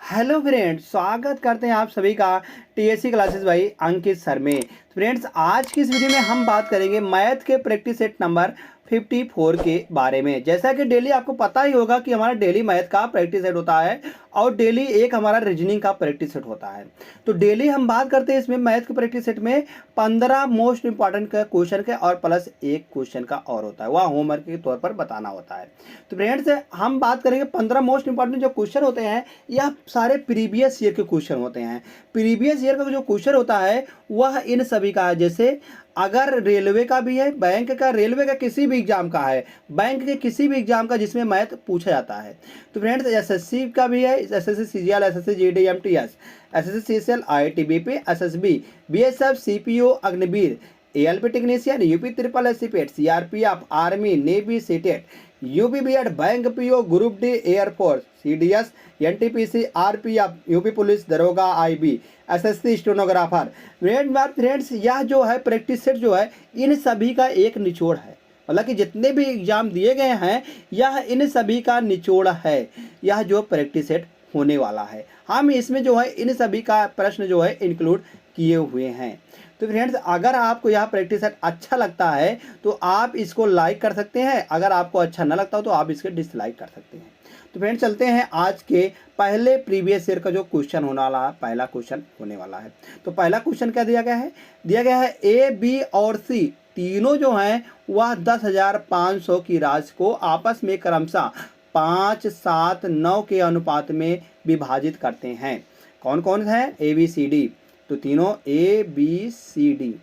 Hello friends, स्वागत करते हैं आप सभी का टीएससी क्लासेस भाई अंकित सर में। फ्रेंड्स, आज की इस वीडियो में हम बात करेंगे मैथ के प्रैक्टिस सेट नंबर 54 के बारे में। जैसा कि डेली आपको पता ही होगा कि हमारा डेली मैथ का प्रैक्टिस सेट होता है और डेली एक हमारा रीजनिंग का प्रैक्टिस सेट होता है। तो डेली हम बात करते हैं इसमें मैथ के प्रैक्टिस सेट में 15 मोस्ट इंपॉर्टेंट का क्वेश्चन के और प्लस एक क्वेश्चन का और होता है, वह होमवर्क के तौर पर बताना होता है। तो फ्रेंड्स, हम बात करेंगे 15 मोस्ट इंपॉर्टेंट जो क्वेश्चन होते हैं यह सारे प्रीवियस ईयर के क्वेश्चन होते हैं। प्रीवियस ईयर का जो क्वेश्चन होता है वह इन सभी का है। जैसे अगर रेलवे का भी है, बैंक का, रेलवे का किसी भी एग्जाम का है, बैंक के किसी भी एग्जाम का जिसमें मैथ पूछा जाता है। तो फ्रेंड्स, एसएससी का भी है, SSC CGL, SSC GD MTS, SSC CCL, IIT BP, SSB, BSF, CPO, Agniveer, ALP technician, UP triple SC PET, CRPF, army, navy, CTET, UP BEd, bank PO, group D, air force, CDS, NTPC, RPF, UP police, दरोगा, IB, SSC stenographer. Friends, यह जो है practice set जो है इन सभी का एक निचोड़ है। मतलब कि जितने भी एग्जाम दिए गए हैं यह इन सभी का निचोड़ है। यह जो प्रैक्टिस सेट होने वाला है, हम इसमें जो है इन सभी का प्रश्न जो है इंक्लूड किए हुए हैं। तो फ्रेंड्स, अगर आपको यह प्रैक्टिस सेट अच्छा लगता है तो आप इसको लाइक कर सकते हैं, अगर आपको अच्छा ना लगता हो तो आप इसके डिसलाइक कर सकते हैं। तो फ्रेंड्स, चलते हैं आज के पहले प्रीवियस ईयर का जो क्वेश्चन होने वाला है, पहला क्वेश्चन होने वाला है। तो पहला क्वेश्चन क्या दिया गया है? दिया गया है ए, बी और सी तीनों जो हैं वह 10,500 की राशि को आपस में क्रमशः 5, 7, 9 के अनुपात में विभाजित करते हैं। कौन कौन है? A B C D. तो तीनों ए बी सी डी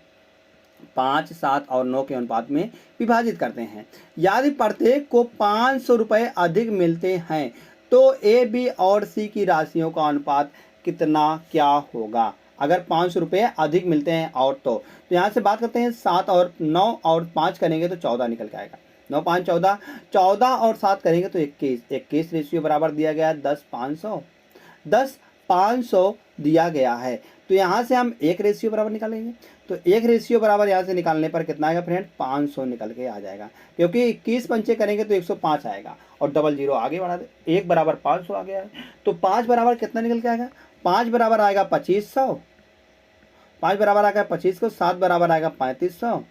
5, 7 और 9 के अनुपात में विभाजित करते हैं। यदि प्रत्येक को 500 रुपये अधिक मिलते हैं तो ए, बी और सी की राशियों का अनुपात कितना क्या होगा? अगर 500 रुपये अधिक मिलते हैं और तो यहाँ से बात करते हैं 7 और 9 और 5 करेंगे तो 14 निकल के आएगा। 9, 5, 14, 14 और 7 करेंगे तो 21। 21 रेशियो बराबर दिया गया है 10, 500, 10, 500 दिया गया है। तो यहाँ से हम एक रेशियो बराबर निकालेंगे। तो एक रेशियो बराबर यहाँ से निकालने पर कितना आएगा फ्रेंड? 500 निकल के आ जाएगा, क्योंकि 21 पंचे करेंगे तो 105 आएगा और डबल जीरो आगे बढ़ा दे, 1 बराबर 500 आ गया है। तो 5 बराबर कितना निकल के आएगा? 5 बराबर आएगा 2500, 5 बराबर आएगा 2500, 7 बराबर आएगा 3500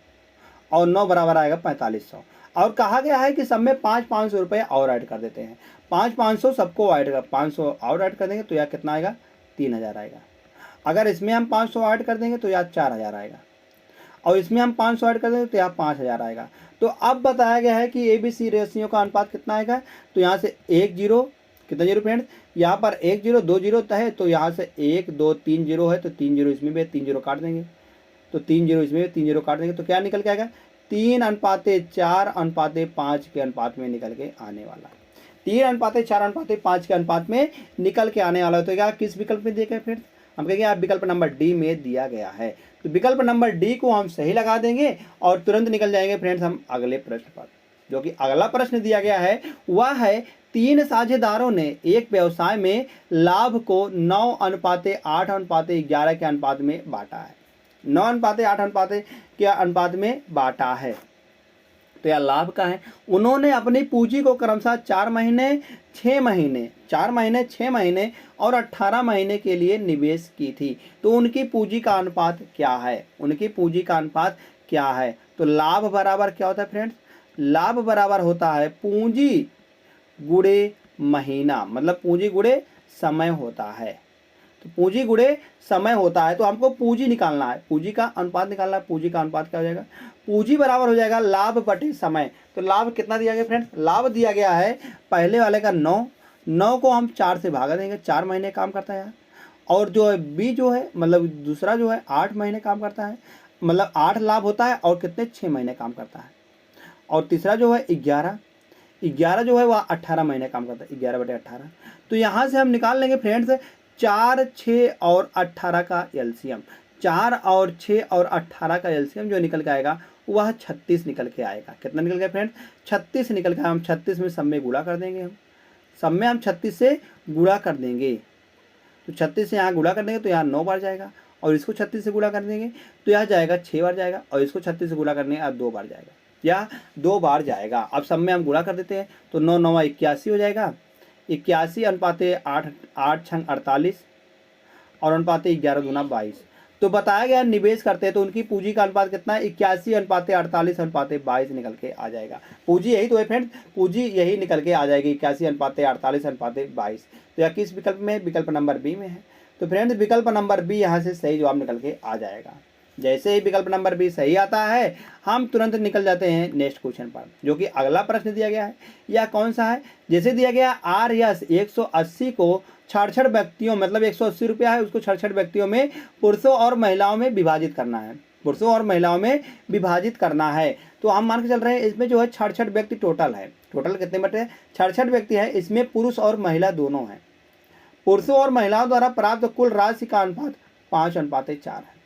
और 9 बराबर आएगा 4500। और कहा गया है कि सब में 500 रुपये और ऐड कर देते हैं। 500 सबको ऐड कर, 500 और ऐड कर देंगे तो यह कितना आएगा? 3000 आएगा। अगर इसमें हम 500 ऐड कर देंगे तो यह 4000 आएगा और इसमें हम 500 ऐड कर देंगे तो यह 5000 आएगा। तो अब बताया गया है कि ए बी सी रेशियो का अनुपात कितना आएगा? तो यहाँ से 1 जीरो, कितना जीरो फ्रेंड्स? यहाँ पर 1 जीरो, 2 जीरो है तो यहाँ से 1, 2, 3 जीरो है तो 3 जीरो इसमें भी, 3 जीरो काट देंगे तो 3 जीरो इसमें भी, 3 जीरो काट देंगे तो क्या निकल के आएगा? 3:4:5 के अनुपात में निकल के आने वाला है। 3:4:5 के अनुपात में निकल के आने वाला है। तो क्या किस विकल्प में दिया गया फ्रेंड्स? हम कहेंगे आप विकल्प नंबर डी में दिया गया है। तो विकल्प नंबर डी को हम सही लगा देंगे और तुरंत निकल जाएंगे फ्रेंड्स हम अगले प्रश्न पर। जो कि अगला प्रश्न दिया गया है वह है 3 साझेदारों ने एक व्यवसाय में लाभ को 9:8:11 के अनुपात में बांटा है। 9:8 के अनुपात में बांटा है। तो यह लाभ का है। उन्होंने अपनी पूंजी को क्रमशः 4 महीने, 6 महीने, 4 महीने, 6 महीने और 18 महीने के लिए निवेश की थी। तो उनकी पूंजी का अनुपात क्या है? उनकी पूंजी का अनुपात क्या है? तो लाभ बराबर क्या होता है फ्रेंड्स? लाभ बराबर होता है पूंजी गुणे महीना, मतलब पूंजी गुणे समय होता है। तो पूंजी गुणे समय होता है। तो हमको पूंजी निकालना है, पूंजी का अनुपात निकालना है। पूंजी का अनुपात क्या हो जाएगा? पूंजी बराबर हो जाएगा लाभ बटे समय। तो लाभ कितना दिया गया फ्रेंड्स? लाभ दिया गया है पहले वाले का 9, 9 को हम 4 से भागा देंगे, 4 महीने काम करता है। और जो है बी जो है, मतलब दूसरा जो है 8 महीने काम करता है, मतलब 8 लाभ होता है और कितने? 6 महीने काम करता है। और तीसरा जो है 11, 11 जो है वह 18 महीने काम करता है, 11/18। तो यहाँ से हम निकाल लेंगे फ्रेंड्स 4, 6 और 18 का एलसीएम। 4 और 6 और 18 का एलसीएम जो निकल के आएगा वह 36 निकल के आएगा। कितना निकल गया फ्रेंड्स? 36 निकल के। हम 36 में सब में गुणा कर देंगे, हम सब में हम 36 से गुणा कर देंगे। तो 36 से यहाँ गुणा कर देंगे तो यहाँ 9 बार जाएगा और इसको 36 से गुणा कर देंगे तो यहाँ जाएगा 6 बार जाएगा और इसको 36 से गुणा करने अब 2 बार जाएगा, या 2 बार जाएगा। अब सब में हम गुणा कर देते हैं तो 9 9 81 हो जाएगा, 81/8, 8×8 = 48 और अनुपाते 11×2 = 22। तो बताया गया निवेश करते हैं तो उनकी पूंजी का अनुपात कितना है, 81/48/22 निकल के आ जाएगा। पूंजी यही तो है फ्रेंड्स, पूंजी यही निकल के आ जाएगी 81/48/22। तो यह किस विकल्प में, विकल्प नंबर बी में है। तो फ्रेंड्स विकल्प नंबर बी यहाँ से सही जवाब निकल के आ जाएगा। जैसे ही विकल्प नंबर बी सही आता है हम तुरंत निकल जाते हैं नेक्स्ट क्वेश्चन पर, जो कि अगला प्रश्न दिया गया है। यह कौन सा है, जैसे दिया गया आर यस 180 को 66 व्यक्तियों, मतलब 180 रुपया है, उसको 66 व्यक्तियों में पुरुषों और महिलाओं में विभाजित करना है, पुरुषों और महिलाओं में विभाजित करना है। तो हम मान के चल रहे हैं इसमें जो है 66 व्यक्ति टोटल है। टोटल कितने बटे, 66 व्यक्ति है, इसमें पुरुष और महिला दोनों हैं। पुरुषों और महिलाओं द्वारा प्राप्त कुल राशि का अनुपात 5:4 है,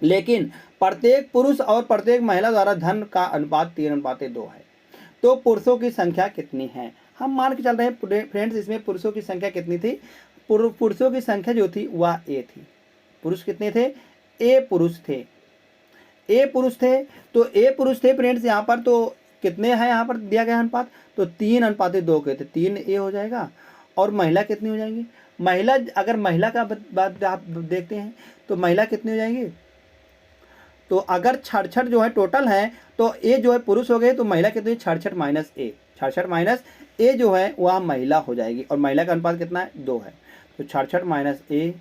लेकिन प्रत्येक पुरुष और प्रत्येक महिला द्वारा धन का अनुपात 3:2 है। तो पुरुषों की संख्या कितनी है, हम मान के चल रहे हैं फ्रेंड्स इसमें पुरुषों की संख्या कितनी थी, पुरुषों की संख्या जो थी वह ए थी। पुरुष कितने थे, ए पुरुष थे, ए पुरुष थे। तो ए पुरुष थे फ्रेंड्स यहाँ पर, तो कितने हैं यहाँ पर दिया गया अनुपात, तो 3:2 के थे, 3 ए हो जाएगा। और महिला कितनी हो जाएंगी, महिला अगर महिला का बात आप देखते हैं तो महिला कितनी हो जाएंगी, तो अगर 66 जो है टोटल है तो ए जो है पुरुष हो गए, तो महिला कितनी, 66 माइनस ए, 66 माइनस ए जो है वह महिला हो जाएगी। और महिला का अनुपात कितना है, 2 है। तो 66 माइनस ए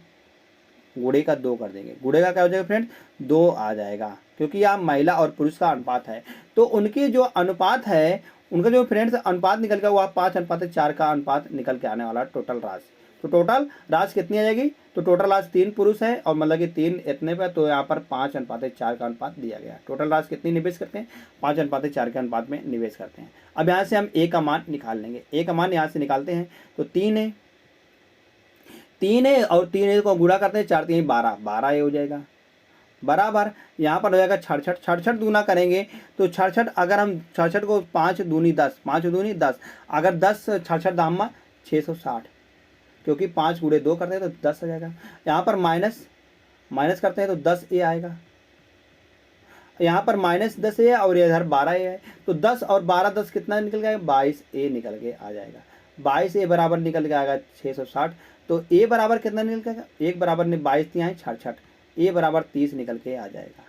गुणे का 2 कर देंगे, गुणे का क्या हो जाएगा फ्रेंड, 2 आ जाएगा, क्योंकि यह महिला और पुरुष का अनुपात है। तो उनके जो अनुपात है, उनका जो फ्रेंड्स अनुपात निकल गया वह 5:4 का अनुपात निकल के आने वाला टोटल राशि। तो टोटल राशि कितनी आ जाएगी, तो टोटल राशि 3 पुरुष है और मतलब कि 3 इतने पे, तो यहाँ पर 5:4 का अनुपात दिया गया। टोटल राशि कितनी निवेश करते हैं, 5:4 के अनुपात में निवेश करते हैं। अब यहाँ से हम ए का मान निकाल लेंगे, ए का मान यहाँ से निकालते हैं तो 3 है, 3 है और 3 ए को गुणा करते हैं, 4 3 12, 12 ए हो जाएगा, बराबर यहाँ पर हो जाएगा 66, 66 दूना करेंगे तो 66, अगर हम 66 को 5 दूनी 10, 5 दूनी 10, अगर 10 66 दाम में 660, क्योंकि 5 गुणे 2 करते हैं तो 10 आ जाएगा। यहाँ पर माइनस करते हैं तो 10 ए आएगा, यहाँ पर -10 ए और इधर 12 ए है, तो 10 और 12 10 कितना निकल गया, 22 ए निकल के आ जाएगा। 22 ए बराबर निकल के आएगा 660। तो ए बराबर कितना निकल गया, 1 बराबर ने 22 यहाँ 66, ए बराबर 30 निकल के आ जाएगा।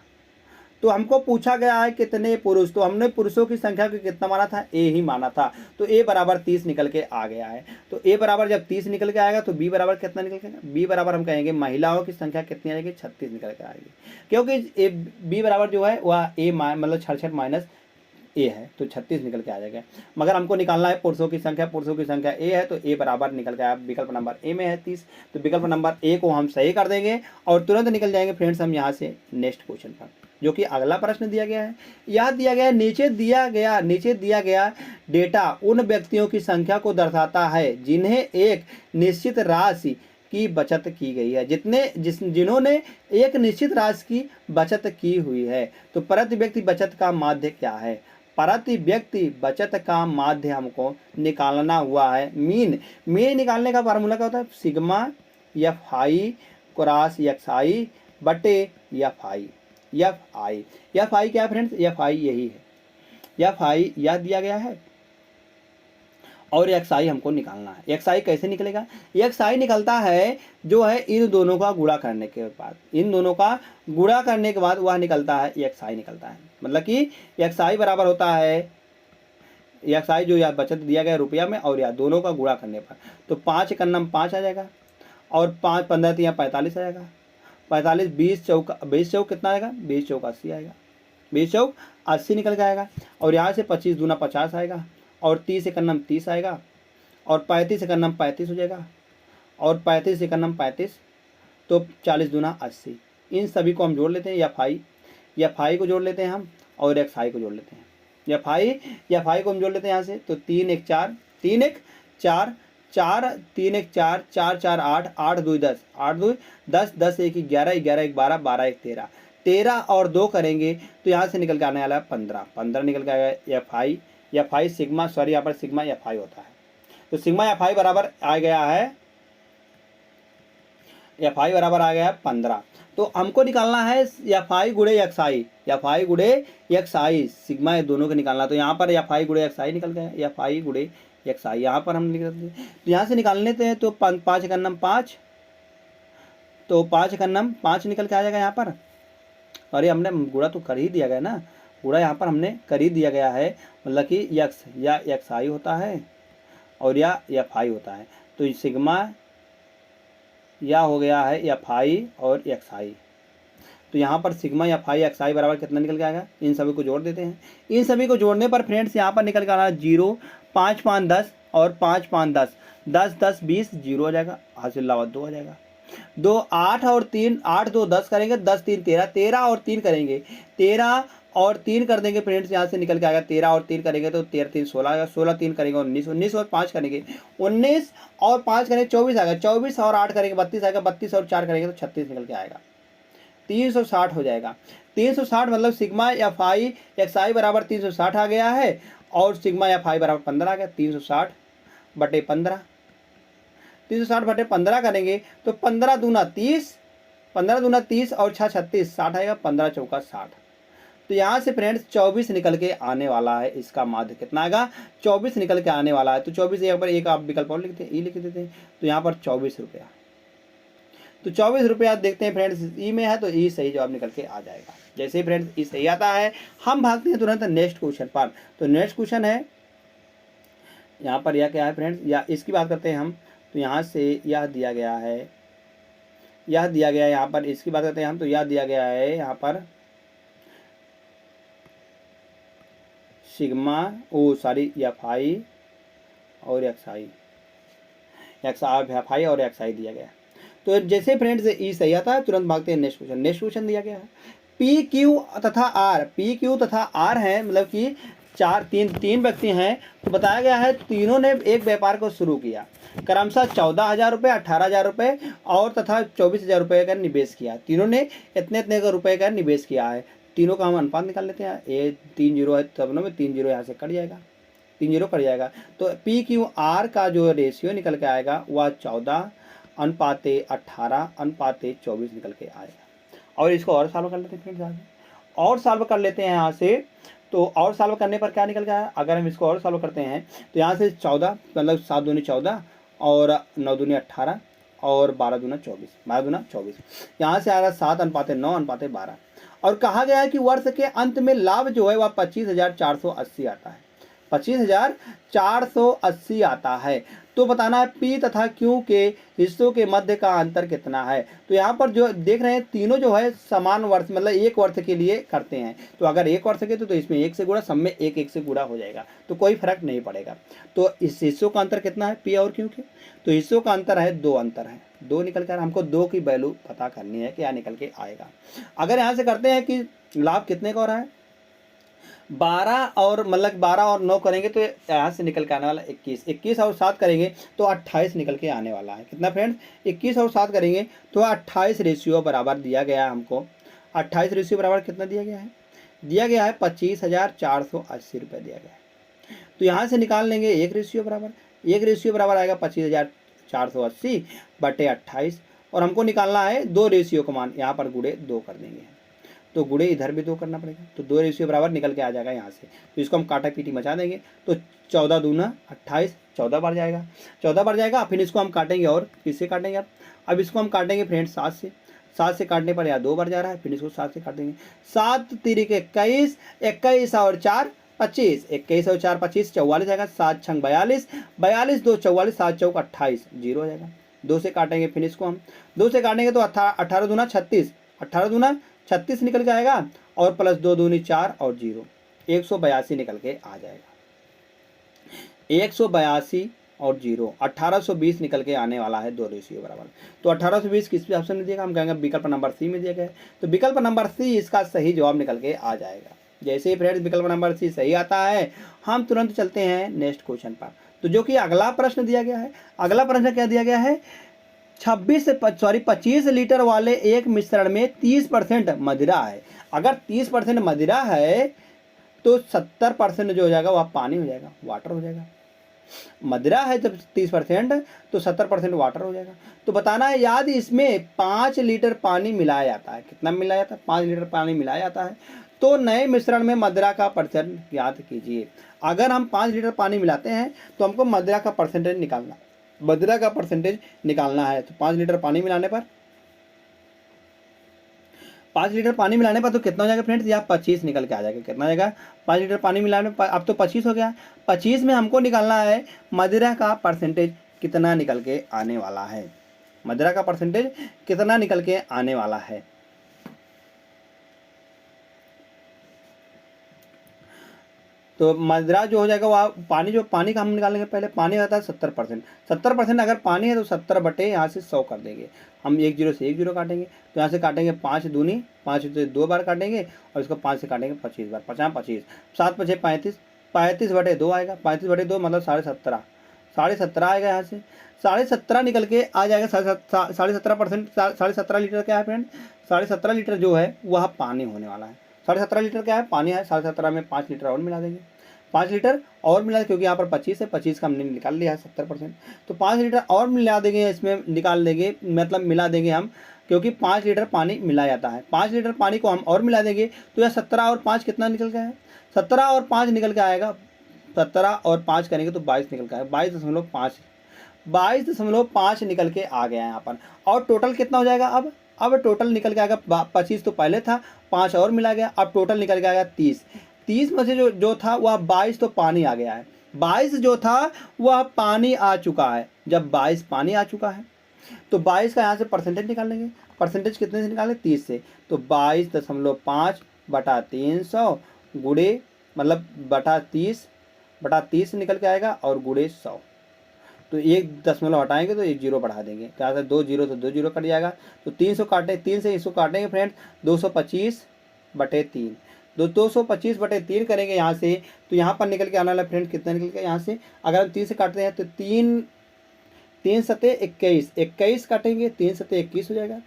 तो हमको पूछा गया है कितने पुरुष, तो हमने पुरुषों की संख्या को कितना माना था, ए ही माना था, तो ए बराबर 30 निकल के आ गया है। तो ए बराबर जब 30 निकल के आएगा तो बी बराबर कितना निकल के आएगा, बी बराबर हम कहेंगे महिलाओं की संख्या कितनी आ जाएगी, 36 निकल के आएगी, क्योंकि ए बी बराबर जो है वह ए मतलब 66 माइनस ए है, तो 36 निकल के आ जाएगा। मगर हमको निकालना है पुरुषों की संख्या, पुरुषों की संख्या ए है, तो ए बराबर निकल के आया, विकल्प नंबर ए में है 30। तो विकल्प नंबर ए को हम सही कर देंगे और तुरंत निकल जाएंगे फ्रेंड्स हम यहाँ से नेक्स्ट क्वेश्चन पर, जो कि अगला प्रश्न दिया गया है। यह दिया गया नीचे दिया गया डेटा उन व्यक्तियों की संख्या को दर्शाता है जिन्हें एक निश्चित राशि की बचत की गई है, जिन्होंने एक निश्चित राशि की बचत की हुई है। तो प्रति व्यक्ति बचत का माध्य क्या है, प्रति व्यक्ति बचत का माध्य हमको निकालना हुआ है। मीन निकालने का फार्मूला क्या होता है, sigma F I cross X I बटे एफ आई। एफ आई क्या है फ्रेंड्स, एफ आई यही है, एफ आई यह दिया गया है और एक्स आई हमको निकालना है। एक्स आई कैसे निकलेगा, एक्स आई निकलता है जो है इन दोनों का गुणा करने के बाद, इन दोनों का गुणा करने के बाद वह निकलता है एक्स आई निकलता है, मतलब कि एक्स आई बराबर होता है एक्स आई जो यह बचत दिया गया रुपया में और या दोनों का गुणा करने पर। तो 5 का नम 5 आ जाएगा और 5 15 यहाँ 45 आ जाएगा, 45 20 चौक कितना आएगा, 20 चौक 80 आएगा, 20 चौक 80 निकल के आएगा। और यहाँ से 25 दूना 50 आएगा और 30 एक नम 30 आएगा और 35 एक नम 35 हो जाएगा और 35 एक नम 35, तो 40 दूना 80। इन सभी को हम जोड़ लेते हैं, एफ आई को जोड़ लेते हैं हम और एक्स आई को जोड़ लेते हैं। एफ आई को हम जोड़ लेते हैं यहाँ से, तो 3 1 4 3 1 4 4 3 1 4 4 4 8 8 2 10 8 2 10 10 1 11 11 1 12 12 1 13 13 और 2 करेंगे तो यहाँ से निकल के आने वाला है 15 15 निकल के आएगा एफ आई सिग्मा, सॉरी यहाँ पर सिग्मा एफ आई होता है। तो सिग्मा एफ आई बराबर आ गया है, एफ आई बराबर आ गया है 15। तो हमको निकालना है एफ आई गुणे एक्स आई, एफ आई गुणे एक्स आई, सिग्मा ये दोनों को निकालना। तो यहाँ पर एफ आई गुणे एक्स आई निकल गया, एफ आई गुणे एक्स आई यहाँ पर हम लिख देते हैं। तो यहाँ से निकाल लेते हैं, तो 5 का नम 5, तो 5 का नम 5 निकल के आ जाएगा यहाँ पर। अरे हमने गुणा तो कर ही दिया गया ना, गुणा यहाँ पर हमने कर ही दिया गया है, मतलब कि यक्स या एक्स आई होता है और या एफ आई होता है। तो सिग्मा या हो गया है एफ आई और एक्स आई। तो यहाँ पर सिग्मा एफ आई एक्स आई बराबर कितना निकल के आएगा, इन सभी को जोड़ देते हैं। इन सभी को जोड़ने पर फ्रेंड्स यहाँ पर निकल के आना 0, 5 5 10 और 5 5 10, 10 10 20, 0 हो जाएगा, हासिल लावा 2 हो जाएगा। 2 8 और 3, 8 2 10 करेंगे, 10 3 13, 13 और 3 करेंगे, 13 और 3 कर देंगे फ्रेंड्स, यहाँ से निकल के आएगा 13 और 3 करेंगे तो 13 3 16 आएगा, 16 3 करेंगे 19, 19 और 5 करेंगे 19 और 5 करेंगे 24 आएगा, 24 और 8 करेंगे 32 आएगा, 32 और 4 करेंगे तो 36 निकल के आएगा, 360 हो जाएगा। 360 मतलब सिग्मा एफ आई एक्स आई बराबर 360 आ गया है और सिग्मा एफ आई बराबर 15 आ गया। 360 बटे 15, 360 बटे 15 करेंगे तो 15 दूना 30, 15 दूना 30 और 6 36, 60 आएगा, 15 चौका 60। तो यहाँ से फ्रेंड्स 24 निकल के आने वाला है, इसका माध्य कितना आएगा, 24 निकल के आने वाला है। तो 24 यहाँ पर एक आप विकल्प और लिखते हैं, ई लिख देते हैं, तो यहाँ पर 24 रुपया। तो 24 रुपया देखते हैं फ्रेंड्स, ई में है तो ई सही जवाब निकल के आ जाएगा। जैसे ही फ्रेंड्स ई सही आता है हम भागते हैं तुरंत नेक्स्ट क्वेश्चन पर। तो नेक्स्ट क्वेश्चन है यहाँ पर, यह क्या है फ्रेंड्स, या इसकी बात करते हैं हम। तो यहाँ से यह दिया गया है, यह दिया गया है यहाँ पर, इसकी बात करते हैं हम। तो यह दिया गया है यहाँ पर सिग्मा एफ आई और एक्स आई, एफ आई और एक्स आई दिया गया है। तो जैसे फ्रेंड्स ई सही आता है तुरंत भागते हैं नेक्स्ट क्वेश्चन। नेक्स्ट क्वेश्चन दिया गया है पी क्यू तथा आर, पी क्यू तथा आर है, मतलब कि तीन व्यक्ति हैं। तो बताया गया है तीनों ने एक व्यापार को शुरू किया, क्रमशः 14,000 रुपये, 18,000 रुपये और तथा 24,000 रुपये का निवेश किया। तीनों ने इतने इतने का रुपये का निवेश किया है। तीनों का हम अनुपात निकाल लेते हैं। ये 3 जीरो है, तब में 3 जीरो यहाँ से कट जाएगा, 3 जीरो कट जाएगा। तो पी क्यू आर का जो रेशियो निकल के आएगा वह 14 अनुपाते 18 अनुपाते 24 निकल के आएगा। और इसको और सॉल्व कर लेते हैं फ्रेंड्स, और सॉल्व कर लेते हैं यहाँ से। तो और सॉल्व करने पर क्या निकल गया, अगर हम इसको और सॉल्व करते हैं तो यहाँ से 14 मतलब 7 दूनी 14 और 9 दूनी 18 और 12 दूना 24, 12 दूना 24, यहाँ से आएगा 7 अनुपाते 9 अनुपाते 12। और कहा गया है कि वर्ष के अंत में लाभ जो है वह 25,480 आता है, 25,480 आता है। तो बताना है पी तथा क्यू के हिस्सों के मध्य का अंतर कितना है। तो यहाँ पर जो देख रहे हैं तीनों जो है समान वर्ष मतलब एक वर्ष के लिए करते हैं। तो अगर एक वर्ष के तो इसमें 1 से गुणा, सब में 1 1 से गुणा हो जाएगा, तो कोई फर्क नहीं पड़ेगा। तो इस हिस्सों का अंतर कितना है पी और क्यू के, तो हिस्सों का अंतर है 2 अंतर है, 2 निकल कर हमको 2 की वैल्यू पता करनी है, क्या निकल के आएगा। अगर यहाँ से करते हैं कि लाभ कितने का हो रहा है 12 और मतलब 12 और 9 करेंगे तो यहाँ से निकल के आने वाला 21, 21 और 7 करेंगे तो 28 निकल के आने वाला है। कितना फ्रेंड्स, 21 और 7 करेंगे तो 28 रेशियो बराबर दिया गया है हमको। 28 रेशियो बराबर कितना दिया गया है, दिया गया है 25,480 रुपये दिया गया है। तो यहाँ से निकाल लेंगे एक रेशियो बराबर, एक रेशियो बराबर आएगा 25,480 बटे 28। और हमको निकालना है 2 रेशियो का मान, यहाँ पर गुणे 2 कर देंगे, तो गुणे इधर भी 2 करना पड़ेगा, तो 2 रेशियो बराबर निकल के आ जाएगा यहाँ से। तो इसको हम काटा पीटी मचा देंगे, तो 14 दूना 28, 14 बार जाएगा, 14 बार जाएगा। फिर इसको हम काटेंगे, और किससे काटेंगे अब इसको हम काटेंगे फ्रेंड्स 7 से, 7 से काटने पर यहाँ 2 बार जा रहा है, फिर इसको 7 से काट देंगे। 7 तिरिक 21, 21 और 4 25, 21 और 4 25, 44 जाएगा, 7 छंग 42, 42 2 44, 7 चौक 28, 0 हो जाएगा। 2 से काटेंगे, फिर इसको हम 2 से काटेंगे तो 18 दूना 36, 18 दूना 36 निकल के आएगा, और प्लस 2 दूनी 4 और 0, 182 निकल के आ जाएगा। 182 और 0, 1820 निकल के आने वाला है 2 रेशियो बराबर। तो 1820 किस ऑप्शन में दिएगा, हम कहेंगे विकल्प नंबर सी में दिया गया है। तो विकल्प नंबर सी इसका सही जवाब निकल के आ जाएगा। जैसे ही फ्रेंड्स विकल्प नंबर सी सही आता है हम तुरंत चलते हैं नेक्स्ट क्वेश्चन पर। तो जो कि अगला प्रश्न दिया गया है, अगला प्रश्न क्या दिया गया है, 25 लीटर वाले एक मिश्रण में 30% मदिरा है। अगर 30% मदिरा है तो 70% जो हो जाएगा वह पानी हो जाएगा, वाटर हो जाएगा। मदिरा है जब 30% तो 70% वाटर हो जाएगा। तो बताना है यदि इसमें 5 लीटर पानी मिलाया जाता है, कितना मिलाया जाता है, 5 लीटर पानी मिलाया जाता है, तो नए मिश्रण में मदिरा का परसेंट ज्ञात कीजिए। अगर हम 5 लीटर पानी मिलाते हैं तो हमको मदिरा का परसेंटेज निकालना है। तो 5 लीटर पानी मिलाने पर 5 लीटर पानी मिलाने पर तो कितना हो जाएगा फ्रेंड्स, यहाँ 25 निकल के आ जाएगा। कितना आ जाएगा, 5 लीटर पानी मिलाने पर अब तो 25 हो गया। 25 में हमको निकालना है मदिरा का परसेंटेज कितना निकल के आने वाला है। मदिरा का परसेंटेज कितना निकल के आने वाला है। तो मदिरा जो हो जाएगा वह पानी का हम निकालेंगे। पहले पानी आता है 70%। 70% अगर पानी है तो 70 बटे यहाँ से 100 कर देंगे। हम 1 जीरो से 1 जीरो काटेंगे तो यहाँ से काटेंगे 5 दूनी 5 से 2 बार काटेंगे और इसको 5 से काटेंगे 25 बार। 50 25 7 5 35 35 बटे 2 आएगा। 35 बटे 2 मतलब 17.5 आएगा। यहाँ से 17.5 निकल के आ जाएगा। 17.5% 17.5 लीटर क्या है फ्रेंड, 17.5 लीटर जो है वह पानी होने वाला है। 17.5 लीटर क्या है, पानी है। 17.5 में 5 लीटर और मिला देंगे। 5 लीटर और मिला, क्योंकि यहाँ पर 25 है, 25 का हमने निकाल लिया है 70%। तो 5 लीटर और मिला देंगे, इसमें निकाल देंगे, मतलब मिला देंगे हम, क्योंकि 5 लीटर पानी मिला जाता है। 5 लीटर पानी को हम और मिला देंगे तो यह 17 और 5 कितना निकल गया है, 17 और 5 निकल के आएगा। 17 और 5 करेंगे तो 22 निकल के आएगा। 22.5 निकल के आ गया है यहाँ पर। और टोटल कितना हो जाएगा, अब टोटल निकल के आएगा 25 तो पहले था, 5 और मिला गया, अब टोटल निकल के आएगा 30। 30 में से जो था वह 22 तो पानी आ गया है। 22 जो था वह पानी आ चुका है। जब 22 पानी आ चुका है तो 22 का यहाँ से परसेंटेज निकाल लेंगे। परसेंटेज कितने से निकालें, 30 से। तो 22.5 बटा 300 गुड़े मतलब बटा 30 निकल के आएगा और गुड़े 100। तो 1 दशमलव हटाएंगे तो 1 जीरो बढ़ा देंगे, तो यहाँ से 2 जीरो से 2 जीरो कट जाएगा। तो 300 काटे, 3 से इसको काटेंगे फ्रेंड्स, 225 बटे 3 225 बटे 3 करेंगे यहाँ से। तो यहाँ पर निकल के आने वाला फ्रेंड कितना निकल के, यहाँ से अगर हम 3 से काटते हैं तो 3 सते 21 काटेंगे, 3 सते 21 हो जाएगा।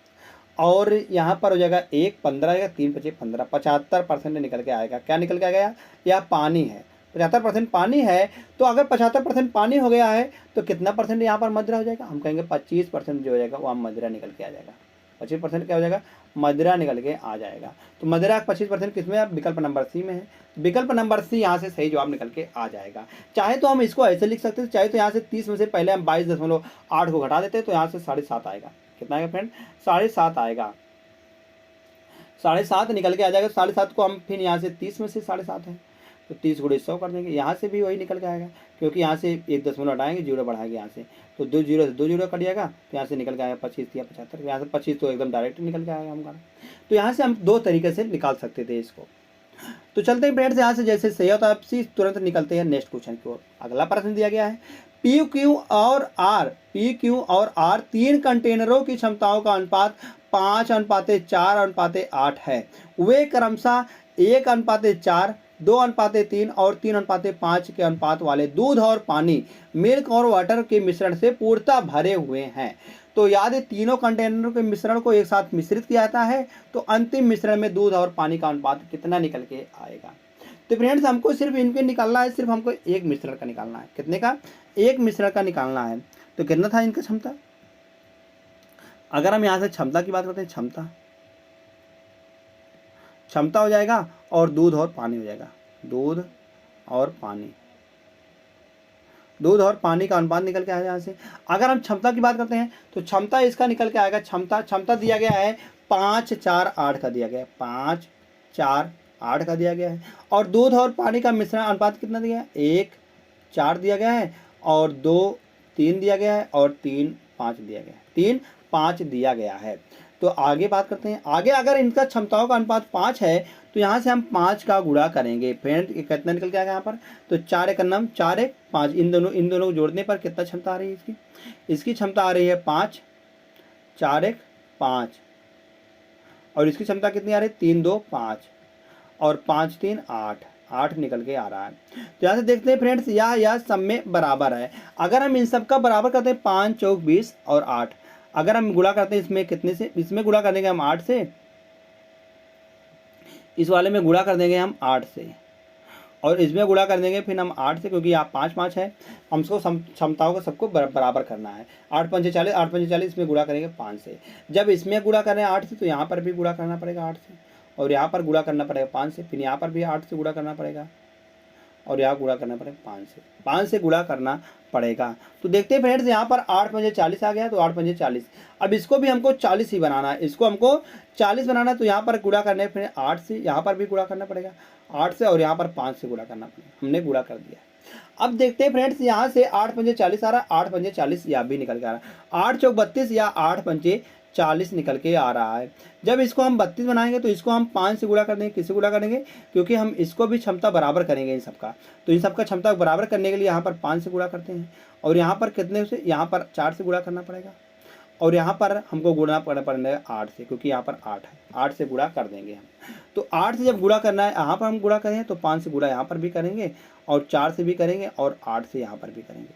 और यहाँ पर हो जाएगा 1 15 आएगा, 3 5 15, 75% निकल के आएगा। क्या निकल के आएगा, यह पानी है। 75% पानी है। तो अगर 75% पानी हो गया है तो कितना परसेंट यहाँ पर मदिरा हो जाएगा, हम कहेंगे 25% जो हो जाएगा वह मदिरा निकल के आ जाएगा। 25% क्या हो जाएगा, मदिरा निकल के आ जाएगा। तो मदिरा 25% किसमें है, विकल्प नंबर सी में है। विकल्प नंबर सी यहाँ से सही जवाब निकल के आ जाएगा। चाहे तो हम इसको ऐसे लिख सकते हैं, चाहे तो यहाँ से 30 में से पहले हम 22.8 को घटा देते हैं तो यहाँ से 7.5 आएगा। कितना आएगा फ्रेंड, 7.5 आएगा। 7.5 निकल के आ जाएगा। 7.5 को हम फिर यहाँ से 30 में से 7.5 है तो 30 गुणे 100 कर देंगे। यहाँ से भी वही निकल के आएगा, क्योंकि यहाँ से 1 दशमलव हटाएंगे, जीरो बढ़ाएंगे यहाँ से, तो 2 जीरो से 2 जीरो कट जाएगा। तो यहाँ से निकल के आएगा 25 या 75। यहाँ से 25 तो एकदम डायरेक्ट निकल के आएगा हमारा। तो यहाँ से हम 2 तरीके से निकाल सकते थे इसको। तो चलते हैं फ्रेंड्स, यहाँ से जैसे सही होता है आपसे तुरंत निकलते हैं नेक्स्ट क्वेश्चन की ओर। अगला प्रश्न दिया गया है, पी क्यू और आर 3 कंटेनरों की क्षमताओं का अनुपात 5:4:8 है। वे क्रमशः 1:4, 2:3 और 3:5 के अनुपात वाले दूध और पानी, मिल्क और वाटर के मिश्रण से पूर्णतः भरे हुए हैं। तो याद है, तीनों कंटेनरों के मिश्रण को एक साथ मिश्रित किया जाता है तो अंतिम मिश्रण में दूध और पानी का अनुपात कितना निकल के आएगा। तो फ्रेंड्स, हमको सिर्फ इनके निकालना है, सिर्फ हमको एक मिश्रण का निकालना है। कितने का, एक मिश्रण का निकालना है। तो कितना था इनका क्षमता, अगर हम यहाँ से क्षमता की बात करते हैं, क्षमता हो जाएगा और दूध और पानी हो जाएगा। दूध और पानी का अनुपात निकल के आएगा यहाँ से। अगर हम क्षमता की बात करते हैं तो क्षमता इसका निकल के आएगा। क्षमता दिया गया है 5:4:8 का दिया गया है, 5:4:8 का दिया गया है। और दूध और पानी का मिश्रण अनुपात कितना दिया है, 1:4 दिया गया है और 2:3 दिया गया है और 3:5 दिया गया है, 3:5 दिया गया है। तो आगे बात करते हैं। आगे अगर इनका क्षमताओं का अनुपात 5 है तो यहाँ से हम 5 का गुणा करेंगे। फ्रेंड कितना निकल के आएगा यहाँ पर, तो 4 1 9 4 1 5, इन दोनों को जोड़ने पर कितना क्षमता आ रही है इसकी क्षमता आ रही है 5, 4 1 5, और इसकी क्षमता कितनी आ रही है 3 2 5 और 5 3 8 निकल के आ रहा है। तो यहाँ से देखते हैं फ्रेंड्स, यह सब में बराबर है। अगर हम इन सब का बराबर करते हैं 5 चौक 20 और 8, अगर हम गुणा करते हैं इसमें कितने से, इसमें गुणा कर देंगे हम 8 से, इस वाले में गुणा कर देंगे हम 8 से, और इसमें गुणा कर देंगे फिर हम 8 से, क्योंकि यहाँ 5 5 है, हमको क्षमताओं को सबको बराबर करना है। 8 5 40, 8 5 40, इसमें गुणा करेंगे 5 से। जब इसमें गुणा कर रहे हैं 8 से तो यहाँ पर भी गुणा करना पड़ेगा 8 से, और यहाँ पर गुणा करना पड़ेगा 5 से, फिर यहाँ पर भी 8 से गुणा करना पड़ेगा और यहाँ गुणा करना पड़ेगा 5 से गुणा करना पड़ेगा। तो देखते हैं फ्रेंड्स, यहाँ पर 8 पंजे 40 आ गया, तो 8 पंजे 40। अब इसको भी हमको 40 ही बनाना है, इसको हमको 40 बनाना है, तो यहाँ पर गुणा करने फिर 8 से, यहाँ पर भी गुणा करना पड़ेगा 8 से और यहाँ पर 5 से गुणा करना पड़ेगा। हमने गुणा कर दिया। अब देखते हैं फ्रेंड्स, यहाँ से 8 पंजे 40 आ रहा है, 8 पंजे 40 यहाँ भी निकल के आ रहा है, 8 चौक 32 या 8 पंजे 40 निकल के आ रहा है। जब इसको हम 32 बनाएंगे तो इसको हम 5 से गुणा कर देंगे। किससे गुणा करेंगे? क्योंकि हम इसको भी क्षमता बराबर करेंगे इन सबका, तो इन सबका क्षमता बराबर करने के लिए यहाँ पर 5 से गुणा करते हैं और यहाँ पर कितने से, यहाँ पर 4 से गुणा करना पड़ेगा और यहाँ पर हमको गुणा पड़ेगा 8 से, क्योंकि यहाँ पर 8 है, 8 से गुणा कर देंगे हम। तो 8 से जब गुणा करना है, यहाँ पर हम गुणा करें तो 5 से गुणा यहाँ पर भी करेंगे और 4 से भी करेंगे और 8 से यहाँ पर भी करेंगे,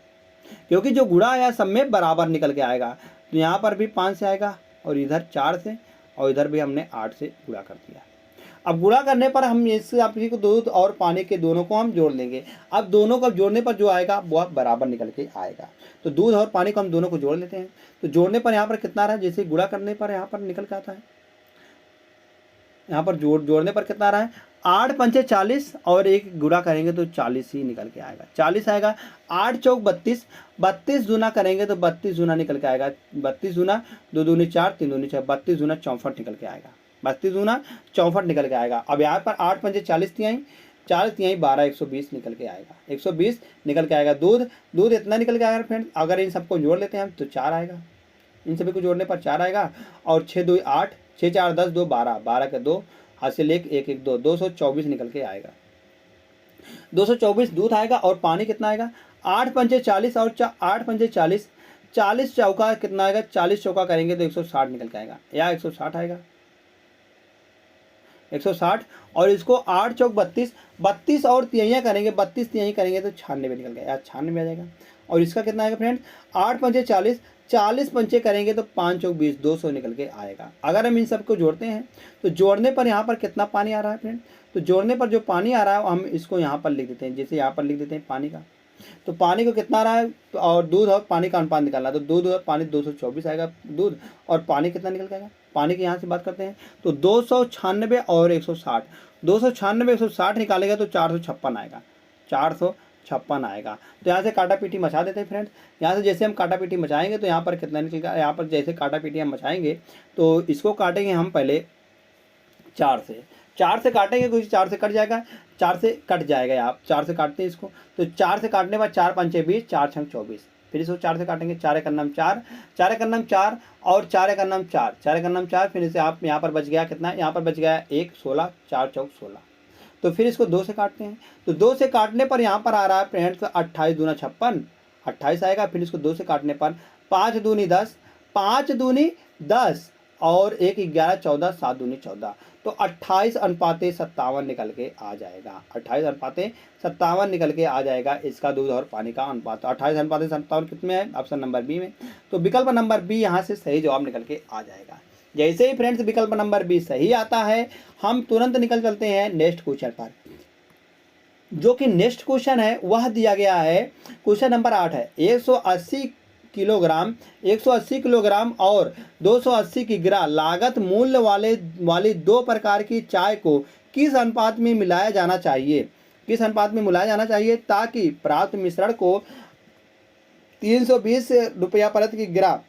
क्योंकि जो गुणा आया सब में बराबर निकल के आएगा। तो यहाँ पर भी 5 से आएगा और इधर 4 से और इधर भी हमने 8 से गुणा कर दिया। अब गुणा करने पर हम इससे आपकी को दूध और पानी के दोनों को हम जोड़ लेंगे। अब दोनों को जोड़ने पर जो आएगा वो बराबर निकल के आएगा। तो दूध और पानी को हम दोनों को जोड़ लेते हैं। तो जोड़ने पर यहाँ पर कितना रहा है, जैसे गुणा करने पर यहाँ पर निकल के आता है, यहाँ पर जोड़ने पर कितना रहा है 8 पंचे 40 और एक गुणा करेंगे तो 40 ही निकल के आएगा, 40 आएगा। 8 चौक 32, 32 गुना करेंगे तो 32 गुना निकल के आएगा, 32 गुना 2 दूनी 4 3 दूनी 6, 32 गुना 64 निकल के आएगा, 32 गुना 64 निकल के आएगा। अब यहाँ पर 8 पंचे 40 तिहाई, 4 तिहाई 12, 120 निकल के आएगा, 120 निकल के आएगा। दूध इतना निकल के आएगा फ्रेंड्स। अगर इन सबको जोड़ लेते हैं हम तो 4 आएगा, इन सभी को जोड़ने पर 4 आएगा और 6 2 8, 6 4 10, 2 12, 12 के 2 हासिल 1 1 1 2, 224 निकल के आएगा, 224 दूध आएगा। और पानी कितना आएगा 8 पंचे 40 और 8 पंचे 40, 40 चौका कितना आएगा, 40 चौका करेंगे तो 160 निकल के आएगा, या 160 आएगा 160। और इसको 8 चौक 32, 32 और तिहाइयाँ करेंगे, 32 तिहाई करेंगे तो 96 निकल गया, 96 आ जाएगा। और इसका कितना आएगा फ्रेंड 8 पंचे 40, 40 पंचे करेंगे तो 5 चौक 20, 200 निकल के आएगा। अगर हम इन सबको जोड़ते हैं तो जोड़ने पर यहाँ पर कितना पानी आ रहा है फ्रेंड, तो जोड़ने पर जो पानी आ रहा है हम इसको यहाँ पर लिख देते हैं, जैसे यहाँ पर लिख देते हैं पानी का। तो पानी को कितना आ रहा है, तो और दूध और पानी का अनुपात निकालना, तो दूध और पानी 224 आएगा दूध, और पानी कितना निकल के आएगा, पानी की यहाँ से बात करते हैं तो 296 और 160, 296 160 निकालेगा तो 456 आएगा, 456 आएगा। तो यहाँ से काटा पीटी मचा देते हैं फ्रेंड्स। यहाँ से जैसे हम काटा पीटी मचाएंगे तो यहाँ पर कितना निकलेगा, यहाँ पर जैसे काटा पीटी हम मचाएंगे तो इसको काटेंगे हम पहले 4 से काटेंगे, क्योंकि 4 से कट जाएगा, 4 से कट जाएगा, आप 4 से काटते हैं इसको, तो 4 से काटने बाद 4 पंचे 20, 4 छंग 24, फिर इसको 4 से काटेंगे, 4 एक नाम 4, 4 एक नाम 4 और 4 एक नाम 4, 4 एक नाम 4, फिर इसे आप यहाँ पर बच गया कितना, यहाँ पर बच गया 1 16, 4 चौक 16। तो फिर इसको 2 से काटते हैं, तो 2 से काटने पर यहाँ पर आ रहा है फ्रेंड्स 28 दूना 56, 28 आएगा। फिर इसको 2 से काटने पर 5 दूनी 10, 5 दूनी 10 और 1 11 14, 7 दूनी 14, तो 28:57 निकल के आ जाएगा, 28:57 निकल के आ जाएगा इसका दूध और पानी का अनुपात। 28:57 कितने है, ऑप्शन नंबर बी में। तो विकल्प नंबर बी यहाँ से सही जवाब निकल के आ जाएगा। जैसे ही फ्रेंड्स विकल्प नंबर बी सही आता है, हम तुरंत निकल चलते हैं नेक्स्ट क्वेश्चन पर, जो कि नेक्स्ट क्वेश्चन है वह दिया गया है, क्वेश्चन नंबर 8 है। 180 किलोग्राम और 280 की गिरा लागत मूल्य वाली 2 प्रकार की चाय को किस अनुपात में मिलाया जाना चाहिए, किस अनुपात में मिलाया जाना चाहिए ताकि प्राप्त मिश्रण को 320 रुपया प्रति की गिरा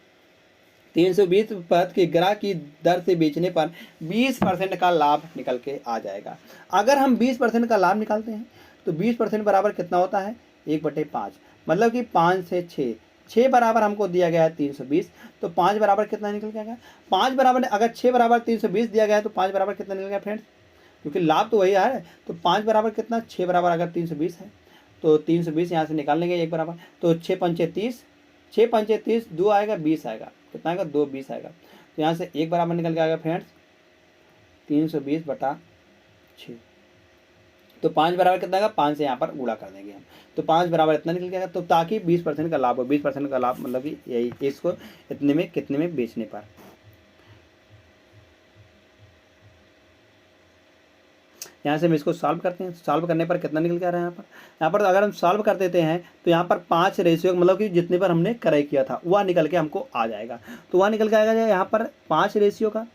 320 प्रति की गिरा की दर से बेचने पर 20% का लाभ निकल के आ जाएगा। अगर हम 20% का लाभ निकालते हैं तो 20% बराबर कितना होता है 1/5, मतलब कि 5 से 6 बराबर हमको दिया गया है 320, तो 5 बराबर कितना निकल के आएगा, 5 बराबर, अगर 6 बराबर 320 दिया गया है तो 5 बराबर कितना निकल गया फ्रेंड्स, क्योंकि लाभ तो वही है। तो 5 बराबर कितना, 6 बराबर अगर 320 है तो 320 यहाँ से निकाल लेंगे 1 बराबर, तो 6 पंचे 30, 6 पंचे 30, 2 आएगा 20 आएगा, कितना आएगा 2 20 आएगा। तो यहाँ से 1 बराबर निकल के आएगा फ्रेंड्स 320/6, तो 5 बराबर कितना आएगा, 5 से यहाँ पर गुणा कर देंगे हम, तो 5 बराबर इतना निकल जाएगा। तो ताकि 20% का लाभ हो, 20% का लाभ मतलब कि यही, इसको इतने में कितने में बेचने पर। यहाँ से हम इसको सॉल्व करते हैं, सॉल्व करने पर कितना निकल के आ रहा है यहाँ पर अगर हम सॉल्व कर देते हैं तो यहाँ पर 5 रेशियो मतलब कि जितने पर हमने क्रय किया था वह निकल के हमको आ जाएगा। तो वह निकल के आएगा यहाँ पर 5 रेशियो का,